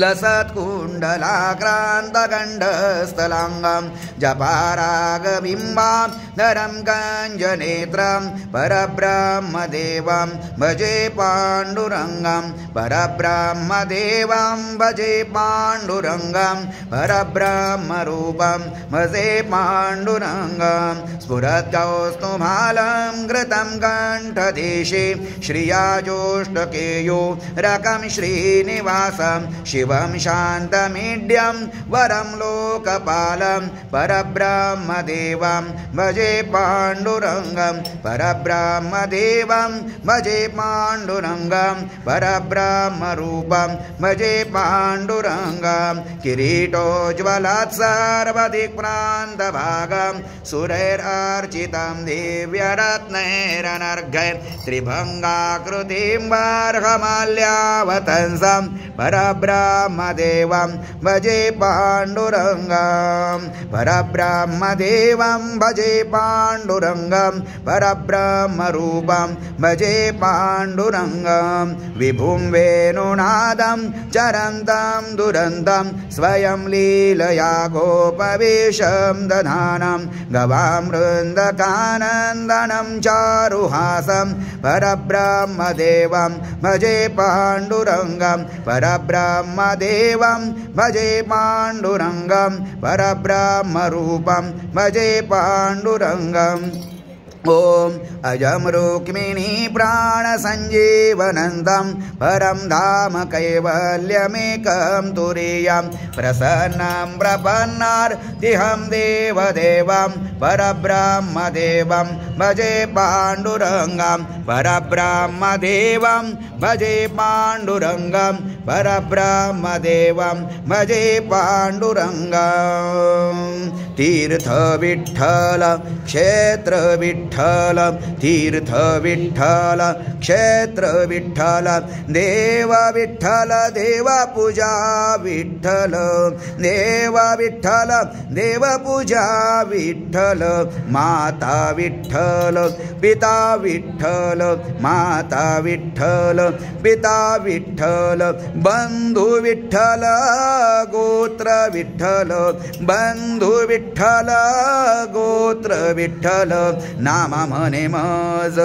लसत्कुण्डलाक्रान्तगण्डस्थलाङ्गं जपारागबिम्बां धरं गञ्जनेत्रं परब्रह्मदेवं भजे पाण्डुरङ्गं परब्रह्मदेवं भजे पाण्डुरङ्गं परब्रह्मरूपं भजे पाण्डुरङ्गं स्फुरत्कौस्तुभालं घृतं कण्ठदेशे श्रियाजोष्टकेयो रकं श्रीनिवासं शिवं शान्तमीड्यं वरं लोकपालं परब्रह्मदेवं भजे पाण्डुरङ्गं परब्रह्मदेवं भजे पाण्डुरङ्गं परब्रह्मरूपं भजे पाण्डुरङ्गं किरीटोज्ज्वलात् सर्वदिक्प्रान्तभागं सुरैरर्चितं दिव्यरत्नैरनर्घैः त्रिभङ्गाकृतिं वार्हमाल्यावतंसं परब्रह्मदेवं भजे पाण्डुरङ्गं परब्रह्मदेवं भजे पाण्डुरङ्गं परब्रह्मरूपं भजे पाण्डुरङ्गं विभुं वेणुनादं चरन्तं दुरन्तं स्वयं लीलया गोपवेशं दधानं गवामृन्दकानन्दनं चारुहासं परब्रह्मदेवं भजे पाण्डुरङ्गं परब्रह्मदेवं भजे पाण्डुरङ्गं परब्रह्मरूपं भजे पाण्डुरङ्गम् ॐ अजं रुक्मिणी प्राणसञ्जीवनन्दं परं धाम कैवल्यमेकं तुरीयं प्रसन्नं प्रपन्नार्तिहं देवदेवं परब्रह्मदेवं भजे पाण्डुरङ्गं परब्रह्मदेवं भजे पाण्डुरङ्गं परब्रह्मदेवं भजे पाण्डुरङ्गं तीर्थ विठ्ठल क्षेत्र विठ्ठल तीर्थ विठ्ठल क्षेत्र विठ्ठल देव विठ्ठल देव पूजा विठ्ठल देव विठ्ठल देव पूजा विठ्ठल माता विठ्ठल पिता विठ्ठल माता विठ्ठल पिता विठ्ठल बंधु विठ्ठल गोत्र विठ्ठल बंधु विठ्ठल गोत्र विठ्ठल ना नामा म्हणे मज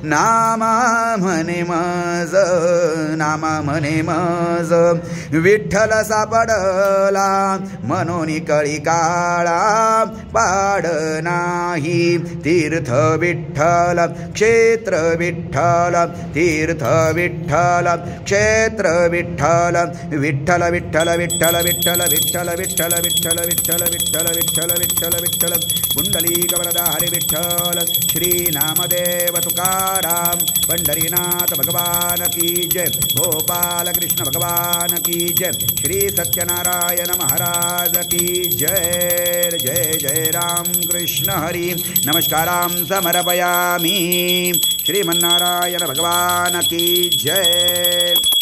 नामा म्हणे मज नामा म्हणे मज विठ्ठल सापडला मनोनी कळी काळा पाड नाही तीर्थ विठ्ठल क्षेत्र विठ्ठल तीर्थ विठ्ठल क्षेत्र विठ्ठल विठ्ठल विठ्ठल विठ्ठल विठ्ठल विठ्ठल विठ्ठल विठ्ठल विठ्ठल विठ्ठल विठ्ठल विठ्ठल विठ्ठल पुंडलिक वरदा हरी विठ्ठल श्री नामदेव तुकाराम पंढरीनाथ भगवान की जय गोपाल कृष्ण भगवान की जय श्री सत्यनारायण महाराज की जय जय जय राम कृष्ण हरी नमस्कारां समर्पयामि श्रीमन्नारायण भगवान की जय।